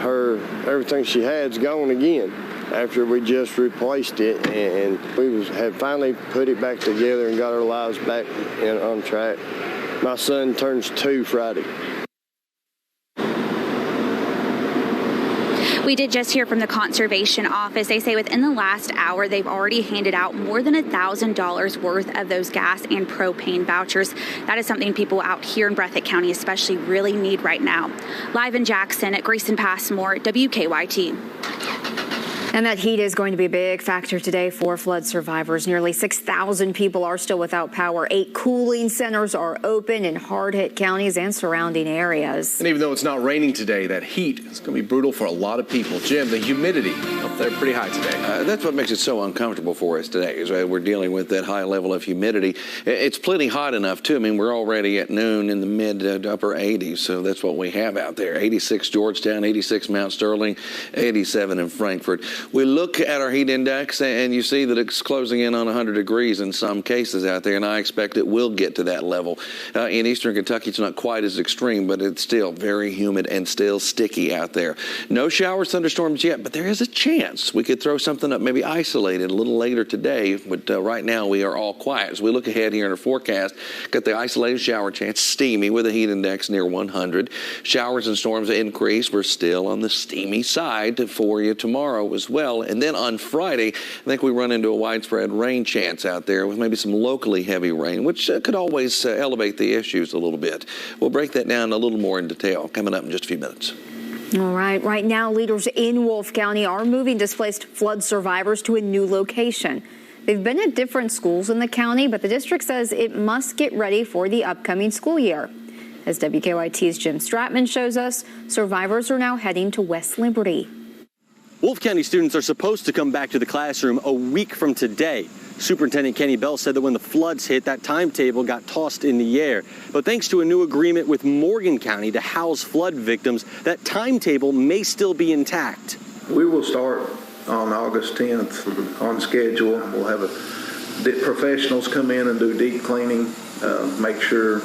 everything she had's gone again after we just replaced it, and we had finally put it back together and got our lives back on track. My son turns 2 Friday. We did just hear from the Conservation Office. They say within the last hour, they've already handed out more than $1,000 worth of those gas and propane vouchers. That is something people out here in Breathitt County especially really need right now. Live in Jackson at Grayson Passmore, WKYT. And that heat is going to be a big factor today for flood survivors. Nearly 6,000 people are still without power. 8 cooling centers are open in hard-hit counties and surrounding areas. And even though it's not raining today, that heat is going to be brutal for a lot of people. Jim, the humidity up there pretty high today. That's what makes it so uncomfortable for us today, is we're dealing with that high level of humidity. It's plenty hot enough, too. I mean, we're already at noon in the mid to upper 80s, so that's what we have out there. 86 Georgetown, 86 Mount Sterling, 87 in Frankfort. We look at our heat index and you see that it's closing in on 100 degrees in some cases out there, and I expect it will get to that level. In eastern Kentucky, it's not quite as extreme, but it's still very humid and still sticky out there. No showers, thunderstorms yet, but there is a chance we could throw something up, maybe isolated a little later today, but right now we are all quiet. As we look ahead here in our forecast, got the isolated shower chance, steamy with a heat index near 100. Showers and storms increase. We're still on the steamy side for you tomorrow as well. And then on Friday, I think we run into a widespread rain chance out there with maybe some locally heavy rain, which could always elevate the issues a little bit. We'll break that down a little more in detail coming up in just a few minutes. All right. Right now, leaders in Wolfe County are moving displaced flood survivors to a new location. They've been at different schools in the county, but the district says it must get ready for the upcoming school year. As WKYT's Jim Stratman shows us, survivors are now heading to West Liberty. Wolfe County students are supposed to come back to the classroom a week from today. Superintendent Kenny Bell said that when the floods hit, that timetable got tossed in the air. But thanks to a new agreement with Morgan County to house flood victims, that timetable may still be intact. We will start on August 10th on schedule. We'll have professionals come in and do deep cleaning, make sure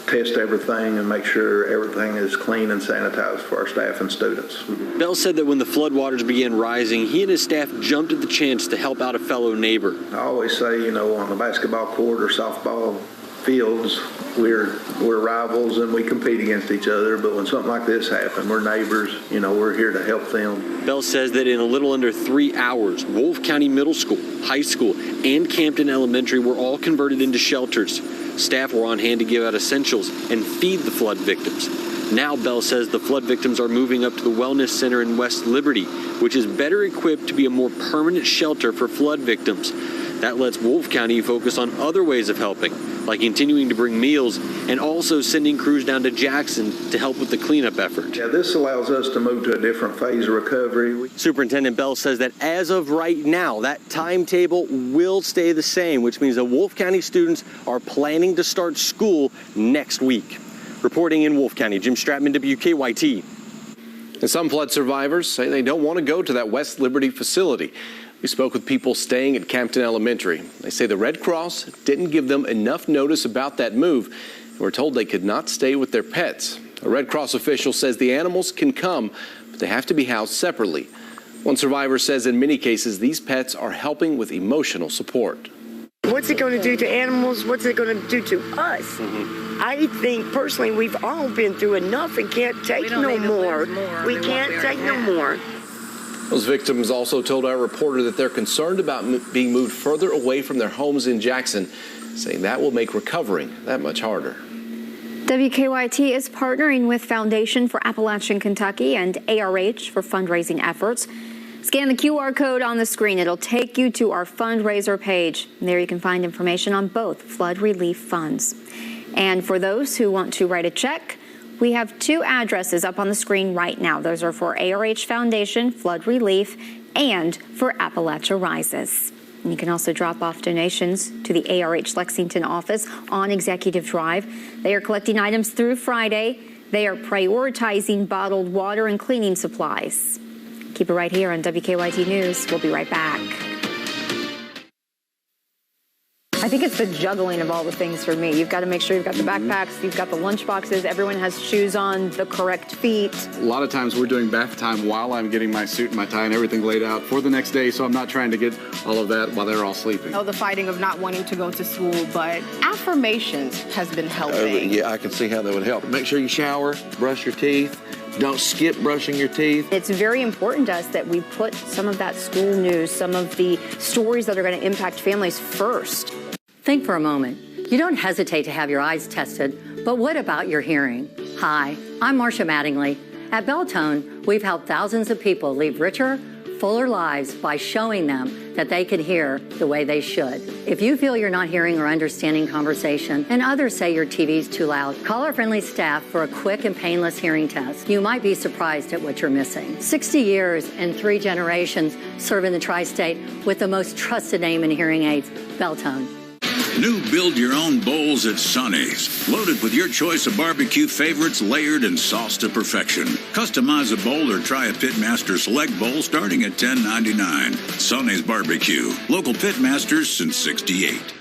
test everything and make sure everything is clean and sanitized for our staff and students. Bell said that when the floodwaters began rising, he and his staff jumped at the chance to help out a fellow neighbor. I always say, on the basketball court or softball fields, we're rivals and we compete against each other, but when something like this happens, we're neighbors, we're here to help them. Bell says that in a little under 3 hours, Wolfe County Middle School, High School, and Campton Elementary were all converted into shelters. Staff were on hand to give out essentials and feed the flood victims. Now, Bell says the flood victims are moving up to the Wellness Center in West Liberty, which is better equipped to be a more permanent shelter for flood victims. That lets Wolfe County focus on other ways of helping, like continuing to bring meals and also sending crews down to Jackson to help with the cleanup effort. Yeah, this allows us to move to a different phase of recovery. Superintendent Bell says that as of right now, that timetable will stay the same, which means that Wolfe County students are planning to start school next week. Reporting in Wolfe County, Jim Stratman, WKYT. And some flood survivors say they don't want to go to that West Liberty facility. We spoke with people staying at Campton Elementary. They say the Red Cross didn't give them enough notice about that move and were told they could not stay with their pets. A Red Cross official says the animals can come, but they have to be housed separately. One survivor says in many cases these pets are helping with emotional support. What's it going to do to animals? What's it going to do to us? I think personally we've all been through enough and can't take no more. We can't take no more. Those victims also told our reporter that they're concerned about being moved further away from their homes in Jackson, saying that will make recovering that much harder. WKYT is partnering with Foundation for Appalachian Kentucky and ARH for fundraising efforts. Scan the QR code on the screen. It'll take you to our fundraiser page. There you can find information on both flood relief funds. And for those who want to write a check, we have 2 addresses up on the screen right now. Those are for ARH Foundation, Flood Relief, and for Appalachia Rises. And you can also drop off donations to the ARH Lexington office on Executive Drive. They are collecting items through Friday. They are prioritizing bottled water and cleaning supplies. Keep it right here on WKYT News. We'll be right back. I think it's the juggling of all the things for me. You've got to make sure you've got the backpacks, you've got the lunch boxes, everyone has shoes on the correct feet. A lot of times we're doing bath time while I'm getting my suit and my tie and everything laid out for the next day, so I'm not trying to get all of that while they're all sleeping. The fighting of not wanting to go to school, but affirmations has been helping. Yeah, I can see how that would help. Make sure you shower, brush your teeth. Don't skip brushing your teeth. It's very important to us that we put some of that school news, some of the stories that are going to impact families first. Think for a moment. You don't hesitate to have your eyes tested, but what about your hearing? Hi, I'm Marcia Mattingly. At Beltone, we've helped thousands of people lead richer, fuller lives by showing them that they can hear the way they should. If you feel you're not hearing or understanding conversation and others say your TV's too loud, call our friendly staff for a quick and painless hearing test. You might be surprised at what you're missing. 60 years and 3 generations serving the tri-state with the most trusted name in hearing aids, Beltone. New build-your-own bowls at Sonny's. Loaded with your choice of barbecue favorites, layered and sauced to perfection. Customize a bowl or try a Pitmaster Select bowl starting at $10.99. Sonny's Barbecue. Local Pitmasters since '68.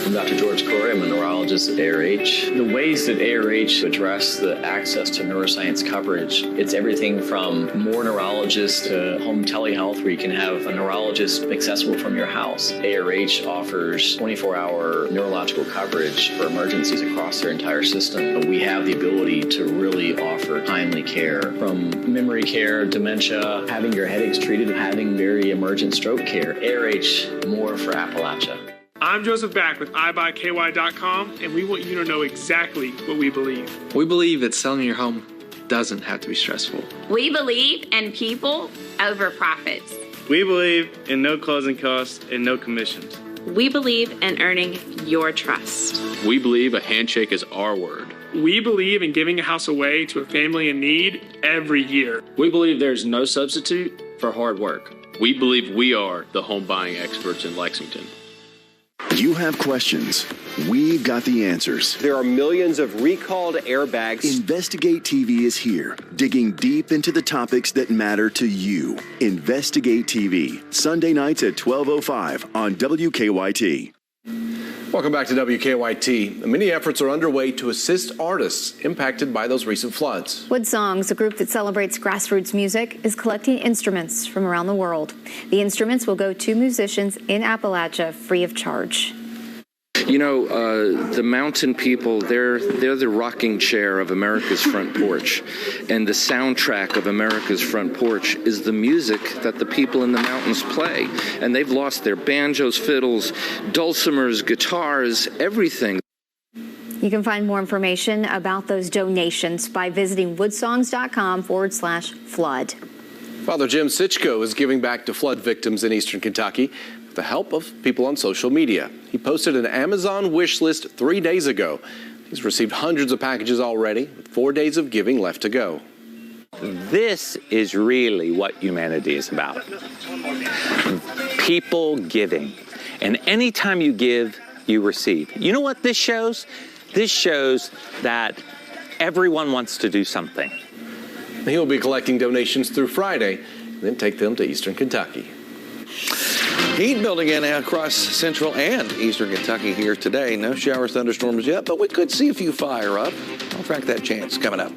I'm Dr. George Corey. I'm a neurologist at ARH. The ways that ARH address the access to neuroscience coverage, it's everything from more neurologists to home telehealth, where you can have a neurologist accessible from your house. ARH offers 24-hour neurological coverage for emergencies across their entire system. We have the ability to really offer timely care, from memory care, dementia, having your headaches treated, having very emergent stroke care. ARH, more for Appalachia. I'm Joseph Back with iBuyKY.com, and we want you to know exactly what we believe. We believe that selling your home doesn't have to be stressful. We believe in people over profits. We believe in no closing costs and no commissions. We believe in earning your trust. We believe a handshake is our word. We believe in giving a house away to a family in need every year. We believe there's no substitute for hard work. We believe we are the home buying experts in Lexington. You have questions. We've got the answers. There are millions of recalled airbags. Investigate TV is here, digging deep into the topics that matter to you. Investigate TV, Sunday nights at 12:05 on WKYT. Welcome back to WKYT. Many efforts are underway to assist artists impacted by those recent floods. Wood Songs, a group that celebrates grassroots music, is collecting instruments from around the world. The instruments will go to musicians in Appalachia free of charge. You know, the mountain people, they're the rocking chair of America's front porch. And the soundtrack of America's front porch is the music that the people in the mountains play. And they've lost their banjos, fiddles, dulcimers, guitars, everything. You can find more information about those donations by visiting woodsongs.com/flood. Father Jim Sichko is giving back to flood victims in eastern Kentucky with the help of people on social media. He posted an Amazon wish list 3 days ago. He's received hundreds of packages already, with 4 days of giving left to go. This is really what humanity is about. People giving. And anytime you give, you receive. You know what this shows? This shows that everyone wants to do something. He will be collecting donations through Friday, and then take them to eastern Kentucky. Heat building in across central and eastern Kentucky here today. No showers, thunderstorms yet, but we could see a few fire up. I'll track that chance coming up.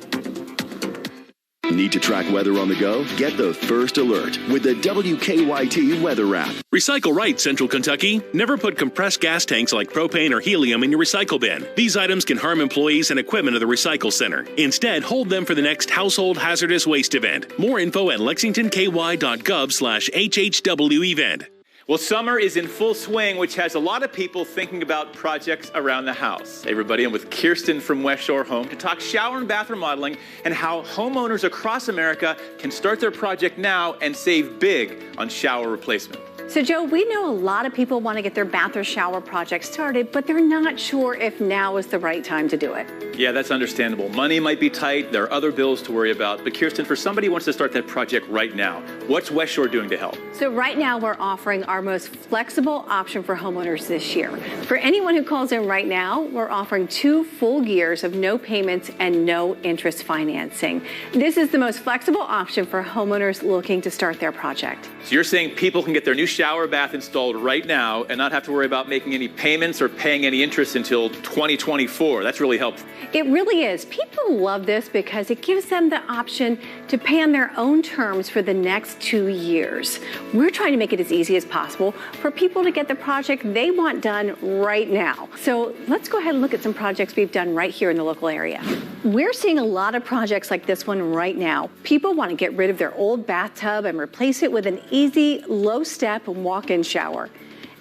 Need to track weather on the go? Get the first alert with the WKYT weather app. Recycle right, Central Kentucky. Never put compressed gas tanks like propane or helium in your recycle bin. These items can harm employees and equipment of the recycle center. Instead, hold them for the next household hazardous waste event. More info at lexingtonky.gov/HHW event. Well, summer is in full swing, which has a lot of people thinking about projects around the house. Hey everybody, I'm with Kirsten from West Shore Home to talk shower and bath remodeling and how homeowners across America can start their project now and save big on shower replacement. So, Joe, we know a lot of people want to get their bath or shower project started, but they're not sure if now is the right time to do it. Yeah, that's understandable. Money might be tight. There are other bills to worry about. But Kirsten, for somebody who wants to start that project right now, what's West Shore doing to help? So right now we're offering our most flexible option for homeowners this year. For anyone who calls in right now, we're offering 2 full years of no payments and no interest financing. This is the most flexible option for homeowners looking to start their project. So you're saying people can get their new shower bath installed right now and not have to worry about making any payments or paying any interest until 2024. That's really helpful. It really is. People love this because it gives them the option to pay on their own terms for the next 2 years. We're trying to make it as easy as possible for people to get the project they want done right now. So let's go ahead and look at some projects we've done right here in the local area. We're seeing a lot of projects like this one right now. People want to get rid of their old bathtub and replace it with an easy, low-step walk-in shower.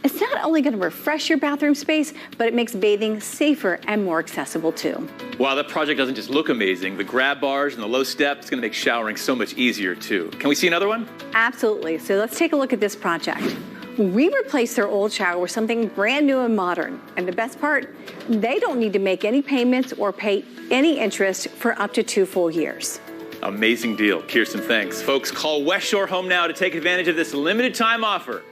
It's not only going to refresh your bathroom space, but it makes bathing safer and more accessible too. Wow, that project doesn't just look amazing. The grab bars and the low step, it's going to make showering so much easier too. Can we see another one? Absolutely. So let's take a look at this project. We replaced their old shower with something brand new and modern. And the best part, they don't need to make any payments or pay any interest for up to 2 full years. Amazing deal. Kirsten, thanks. Folks, call West Shore Home now to take advantage of this limited time offer.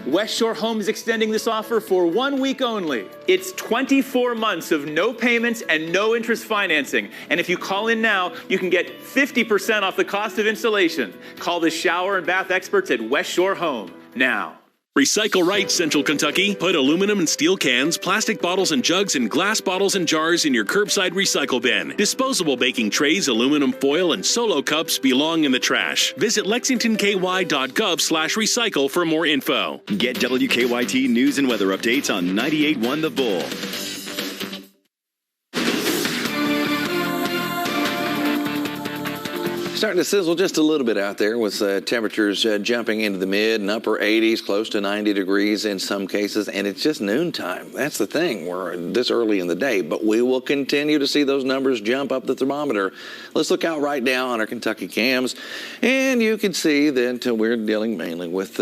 West Shore Home is extending this offer for 1 week only. It's 24 months of no payments and no interest financing. And if you call in now, you can get 50% off the cost of installation. Call the shower and bath experts at West Shore Home now. Recycle right, Central Kentucky. Put aluminum and steel cans, plastic bottles and jugs, and glass bottles and jars in your curbside recycle bin. Disposable baking trays, aluminum foil, and solo cups belong in the trash. Visit lexingtonky.gov/recycle for more info. Get WKYT news and weather updates on 98.1 The Bull. Starting to sizzle just a little bit out there with temperatures jumping into the mid and upper 80s, close to 90 degrees in some cases, and it's just noontime. That's the thing. We're this early in the day, but we will continue to see those numbers jump up the thermometer. Let's look out right now on our Kentucky cams, and you can see that we're dealing mainly with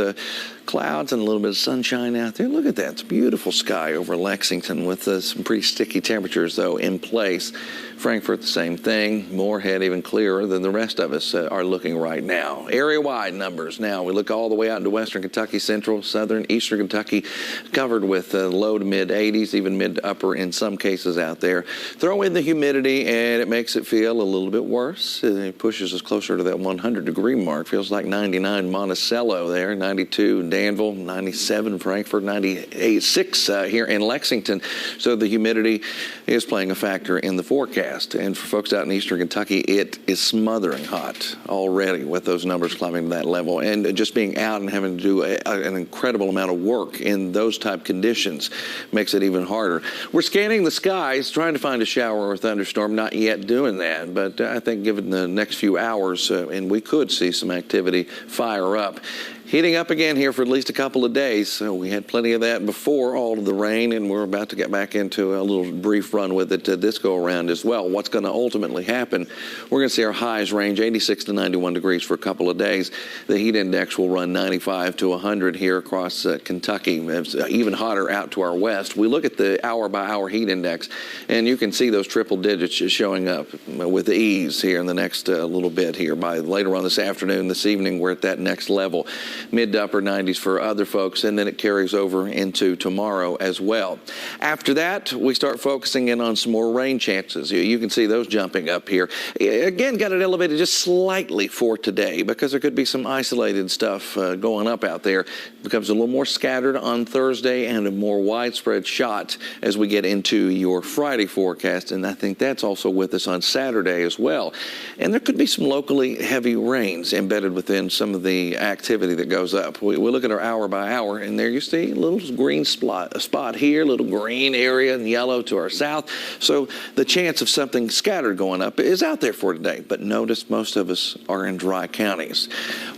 clouds and a little bit of sunshine out there. Look at that. It's a beautiful sky over Lexington with some pretty sticky temperatures, though, in place. Frankfort, the same thing. Moorhead, even clearer than the rest of us are looking right now. Area-wide numbers now. We look all the way out into western Kentucky, central, southern, eastern Kentucky, covered with low to mid 80s, even mid to upper in some cases out there. Throw in the humidity, and it makes it feel a little bit worse. It pushes us closer to that 100-degree mark. Feels like 99 Monticello there, 92 Danville, 97 Frankfort, 98.6 here in Lexington. So the humidity is playing a factor in the forecast. And for folks out in eastern Kentucky, it is smothering hot already with those numbers climbing to that level. And just being out and having to do an incredible amount of work in those type conditions makes it even harder. We're scanning the skies, trying to find a shower or thunderstorm. Not yet doing that, but I think given the next few hours, and we could see some activity fire up. Heating up again here for at least a couple of days. So we had plenty of that before all of the rain, and we're about to get back into a little brief run with it this go around as well. What's going to ultimately happen? We're going to see our highs range 86 to 91 degrees for a couple of days. The heat index will run 95 to 100 here across Kentucky. It's even hotter out to our west. We look at the hour-by-hour heat index, and you can see those triple digits just showing up with ease here in the next little bit here. By later on this afternoon, this evening, we're at that next level. Mid to upper 90s for other folks, and then it carries over into tomorrow as well. After that, we start focusing in on some more rain chances. You can see those jumping up here. Again, got it elevated just slightly for today because there could be some isolated stuff going up out there. It becomes a little more scattered on Thursday and a more widespread shot as we get into your Friday forecast, and I think that's also with us on Saturday as well. And there could be some locally heavy rains embedded within some of the activity that goes up. We look at our hour by hour, and there you see a little green spot here, a little green area and yellow to our south. So the chance of something scattered going up is out there for today. But notice most of us are in dry counties.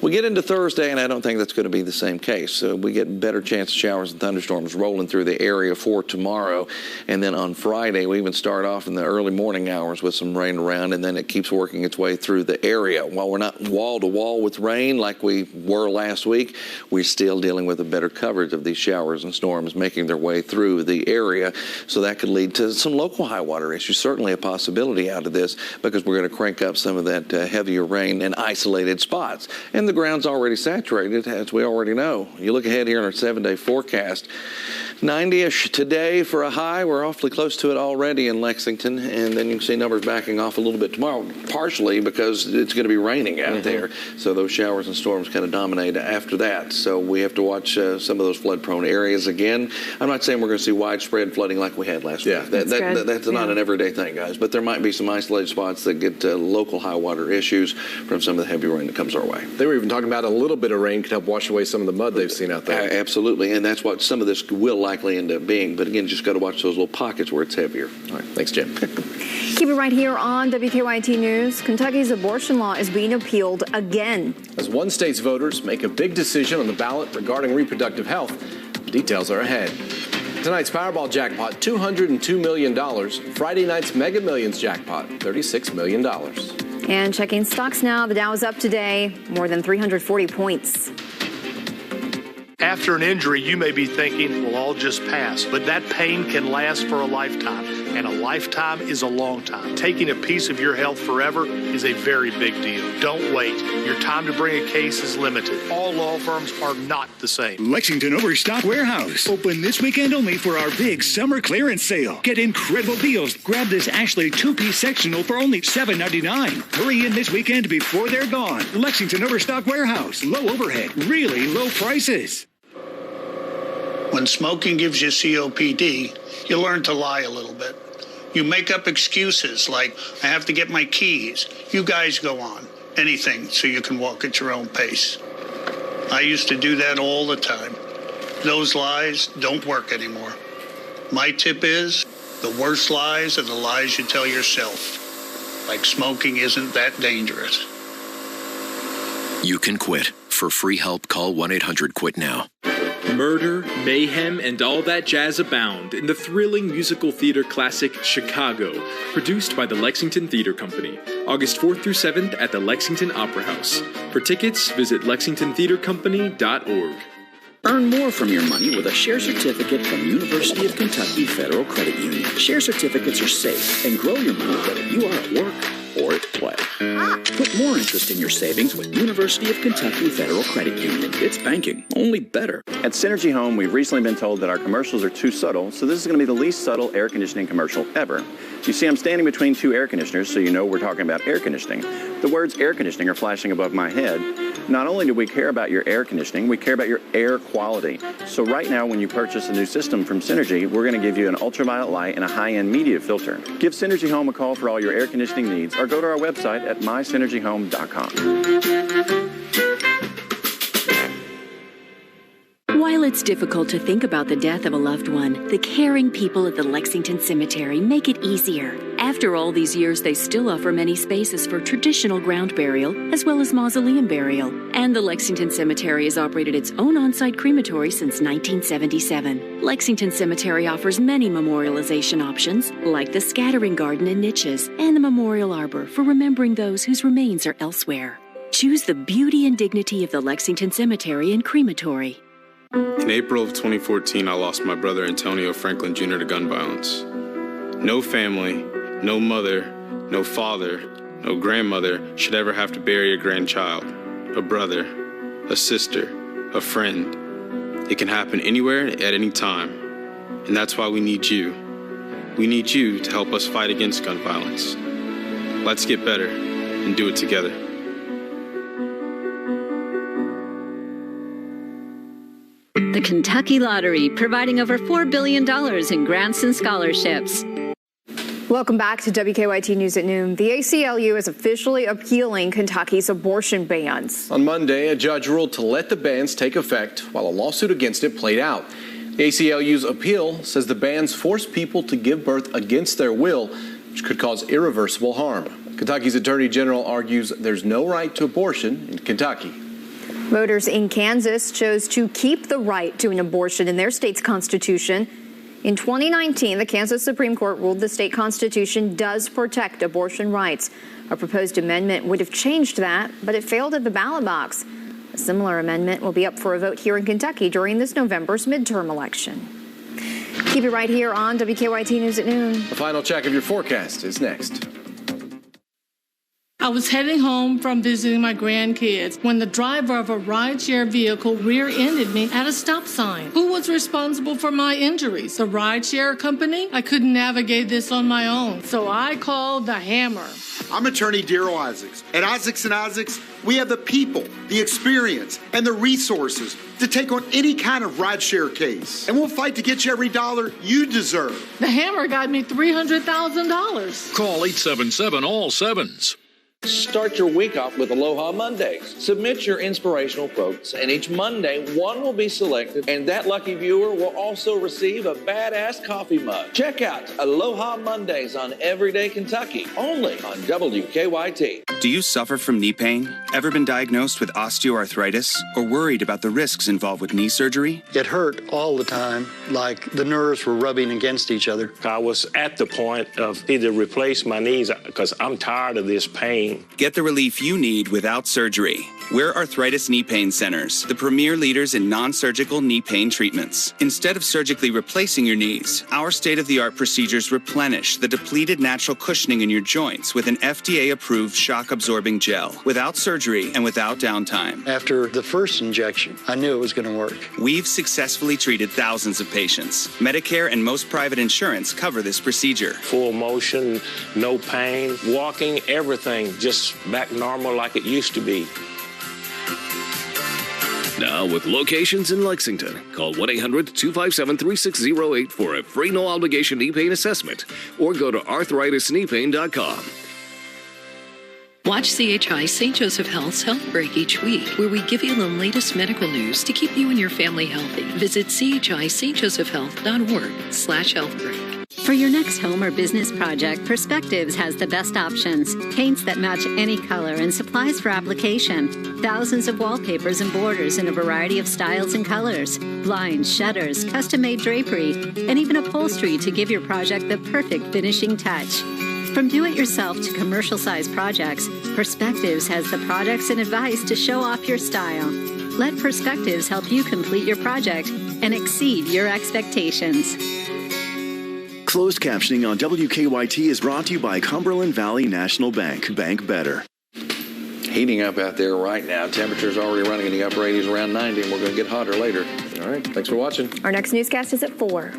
We get into Thursday, and I don't think that's going to be the same case. So we get better chance of showers and thunderstorms rolling through the area for tomorrow. And then on Friday, we even start off in the early morning hours with some rain around, and then it keeps working its way through the area. While we're not wall to wall with rain like we were last week, we're still dealing with a better coverage of these showers and storms making their way through the area. So that could lead to some local high water issues. Certainly a possibility out of this because we're going to crank up some of that heavier rain in isolated spots. And the ground's already saturated, as we already know. You look ahead here in our 7-day forecast. 90-ish today for a high. We're awfully close to it already in Lexington, and then you can see numbers backing off a little bit tomorrow, partially because it's going to be raining out there. So those showers and storms kind of dominate after that. So we have to watch some of those flood-prone areas again. I'm not saying we're going to see widespread flooding like we had last week. That's not an everyday thing, guys. But there might be some isolated spots that get local high water issues from some of the heavy rain that comes our way. They were even talking about a little bit of rain could help wash away some of the mud they've seen out there. Absolutely, and that's what some of this will likely end up being. But again, just got to watch those little pockets where it's heavier. All right, thanks, Jim. Keep it right here on WKYT News. Kentucky's abortion law is being appealed again. As one state's voters make a big decision on the ballot regarding reproductive health, the details are ahead. Tonight's Powerball jackpot, $202 million. Friday night's Mega Millions jackpot, $36 million. And checking stocks now, the Dow is up today, more than 340 points. After an injury, you may be thinking, well, I'll just pass. But that pain can last for a lifetime, and a lifetime is a long time. Taking a piece of your health forever is a very big deal. Don't wait. Your time to bring a case is limited. All law firms are not the same. Lexington Overstock Warehouse. Open this weekend only for our big summer clearance sale. Get incredible deals. Grab this Ashley 2-piece sectional for only $7.99. Hurry in this weekend before they're gone. Lexington Overstock Warehouse. Low overhead. Really low prices. When smoking gives you COPD, you learn to lie a little bit. You make up excuses like, I have to get my keys. You guys go on. Anything so you can walk at your own pace. I used to do that all the time. Those lies don't work anymore. My tip is, the worst lies are the lies you tell yourself. Like smoking isn't that dangerous. You can quit. For free help, call 1-800-QUIT-NOW. Murder, mayhem, and all that jazz abound in the thrilling musical theater classic Chicago, produced by the Lexington Theater Company, August 4th through 7th at the Lexington Opera House. For tickets, visit lexingtontheatercompany.org. Earn more from your money with a share certificate from University of Kentucky Federal Credit Union. Share certificates are safe and grow your money whether you are at work or at play. Put more interest in your savings with University of Kentucky Federal Credit Union. It's banking, only better. At Synergy Home, we've recently been told that our commercials are too subtle, so this is going to be the least subtle air conditioning commercial ever. You see, I'm standing between two air conditioners, so you know we're talking about air conditioning. The words air conditioning are flashing above my head, Not only do we care about your air conditioning, we care about your air quality. So right now, when you purchase a new system from Synergy, we're going to give you an ultraviolet light and a high-end media filter. Give Synergy Home a call for all your air conditioning needs, or go to our website at mysynergyhome.com. While it's difficult to think about the death of a loved one, the caring people at the Lexington Cemetery make it easier. After all these years, they still offer many spaces for traditional ground burial as well as mausoleum burial. And the Lexington Cemetery has operated its own on-site crematory since 1977. Lexington Cemetery offers many memorialization options, like the scattering garden and niches and the memorial arbor for remembering those whose remains are elsewhere. Choose the beauty and dignity of the Lexington Cemetery and Crematory. In April of 2014, I lost my brother Antonio Franklin Jr. to gun violence. No family, no mother, no father, no grandmother should ever have to bury a grandchild, a brother, a sister, a friend. It can happen anywhere at any time, and that's why we need you. We need you to help us fight against gun violence. Let's get better and do it together. The Kentucky Lottery, providing over $4 billion in grants and scholarships. Welcome back to WKYT News at Noon. The ACLU is officially appealing Kentucky's abortion bans. On Monday, a judge ruled to let the bans take effect while a lawsuit against it played out. The ACLU's appeal says the bans force people to give birth against their will, which could cause irreversible harm. Kentucky's Attorney General argues there's no right to abortion in Kentucky. Voters in Kansas chose to keep the right to an abortion in their state's constitution. In 2019, the Kansas Supreme Court ruled the state constitution does protect abortion rights. A proposed amendment would have changed that, but it failed at the ballot box. A similar amendment will be up for a vote here in Kentucky during this November's midterm election. Keep it right here on WKYT News at Noon. The final check of your forecast is next. I was heading home from visiting my grandkids when the driver of a rideshare vehicle rear-ended me at a stop sign. Who was responsible for my injuries? The rideshare company? I couldn't navigate this on my own, so I called the Hammer. I'm attorney Daryl Isaacs. At Isaacs & Isaacs, we have the people, the experience, and the resources to take on any kind of rideshare case. And we'll fight to get you every dollar you deserve. The Hammer got me $300,000. Call 877-ALL-7s. Start your week off with Aloha Mondays. Submit your inspirational quotes, and each Monday, one will be selected, and that lucky viewer will also receive a badass coffee mug. Check out Aloha Mondays on Everyday Kentucky, only on WKYT. Do you suffer from knee pain? Ever been diagnosed with osteoarthritis? Or worried about the risks involved with knee surgery? It hurt all the time, like the nerves were rubbing against each other. I was at the point of either replace my knees because I'm tired of this pain. Get the relief you need without surgery. We're Arthritis Knee Pain Centers, the premier leaders in non-surgical knee pain treatments. Instead of surgically replacing your knees, our state-of-the-art procedures replenish the depleted natural cushioning in your joints with an FDA-approved shock-absorbing gel, without surgery and without downtime. After the first injection, I knew it was going to work. We've successfully treated thousands of patients. Medicare and most private insurance cover this procedure. Full motion, no pain, walking, everything just back normal like it used to be. Now, with locations in Lexington, call 1-800-257-3608 for a free no-obligation knee pain assessment or go to arthritis.kneepain.com. Watch CHI St. Joseph Health's Health Break each week, where we give you the latest medical news to keep you and your family healthy. Visit chistjosephhealth.org/healthbreak. For your next home or business project, Perspectives has the best options. Paints that match any color and supplies for application. Thousands of wallpapers and borders in a variety of styles and colors. Blinds, shutters, custom-made drapery, and even upholstery to give your project the perfect finishing touch. From do-it-yourself to commercial-sized projects, Perspectives has the products and advice to show off your style. Let Perspectives help you complete your project and exceed your expectations. Closed captioning on WKYT is brought to you by Cumberland Valley National Bank. Bank better. Heating up out there right now. Temperatures already running in the upper 80s, around 90, and we're going to get hotter later. All right. Thanks for watching. Our next newscast is at 4.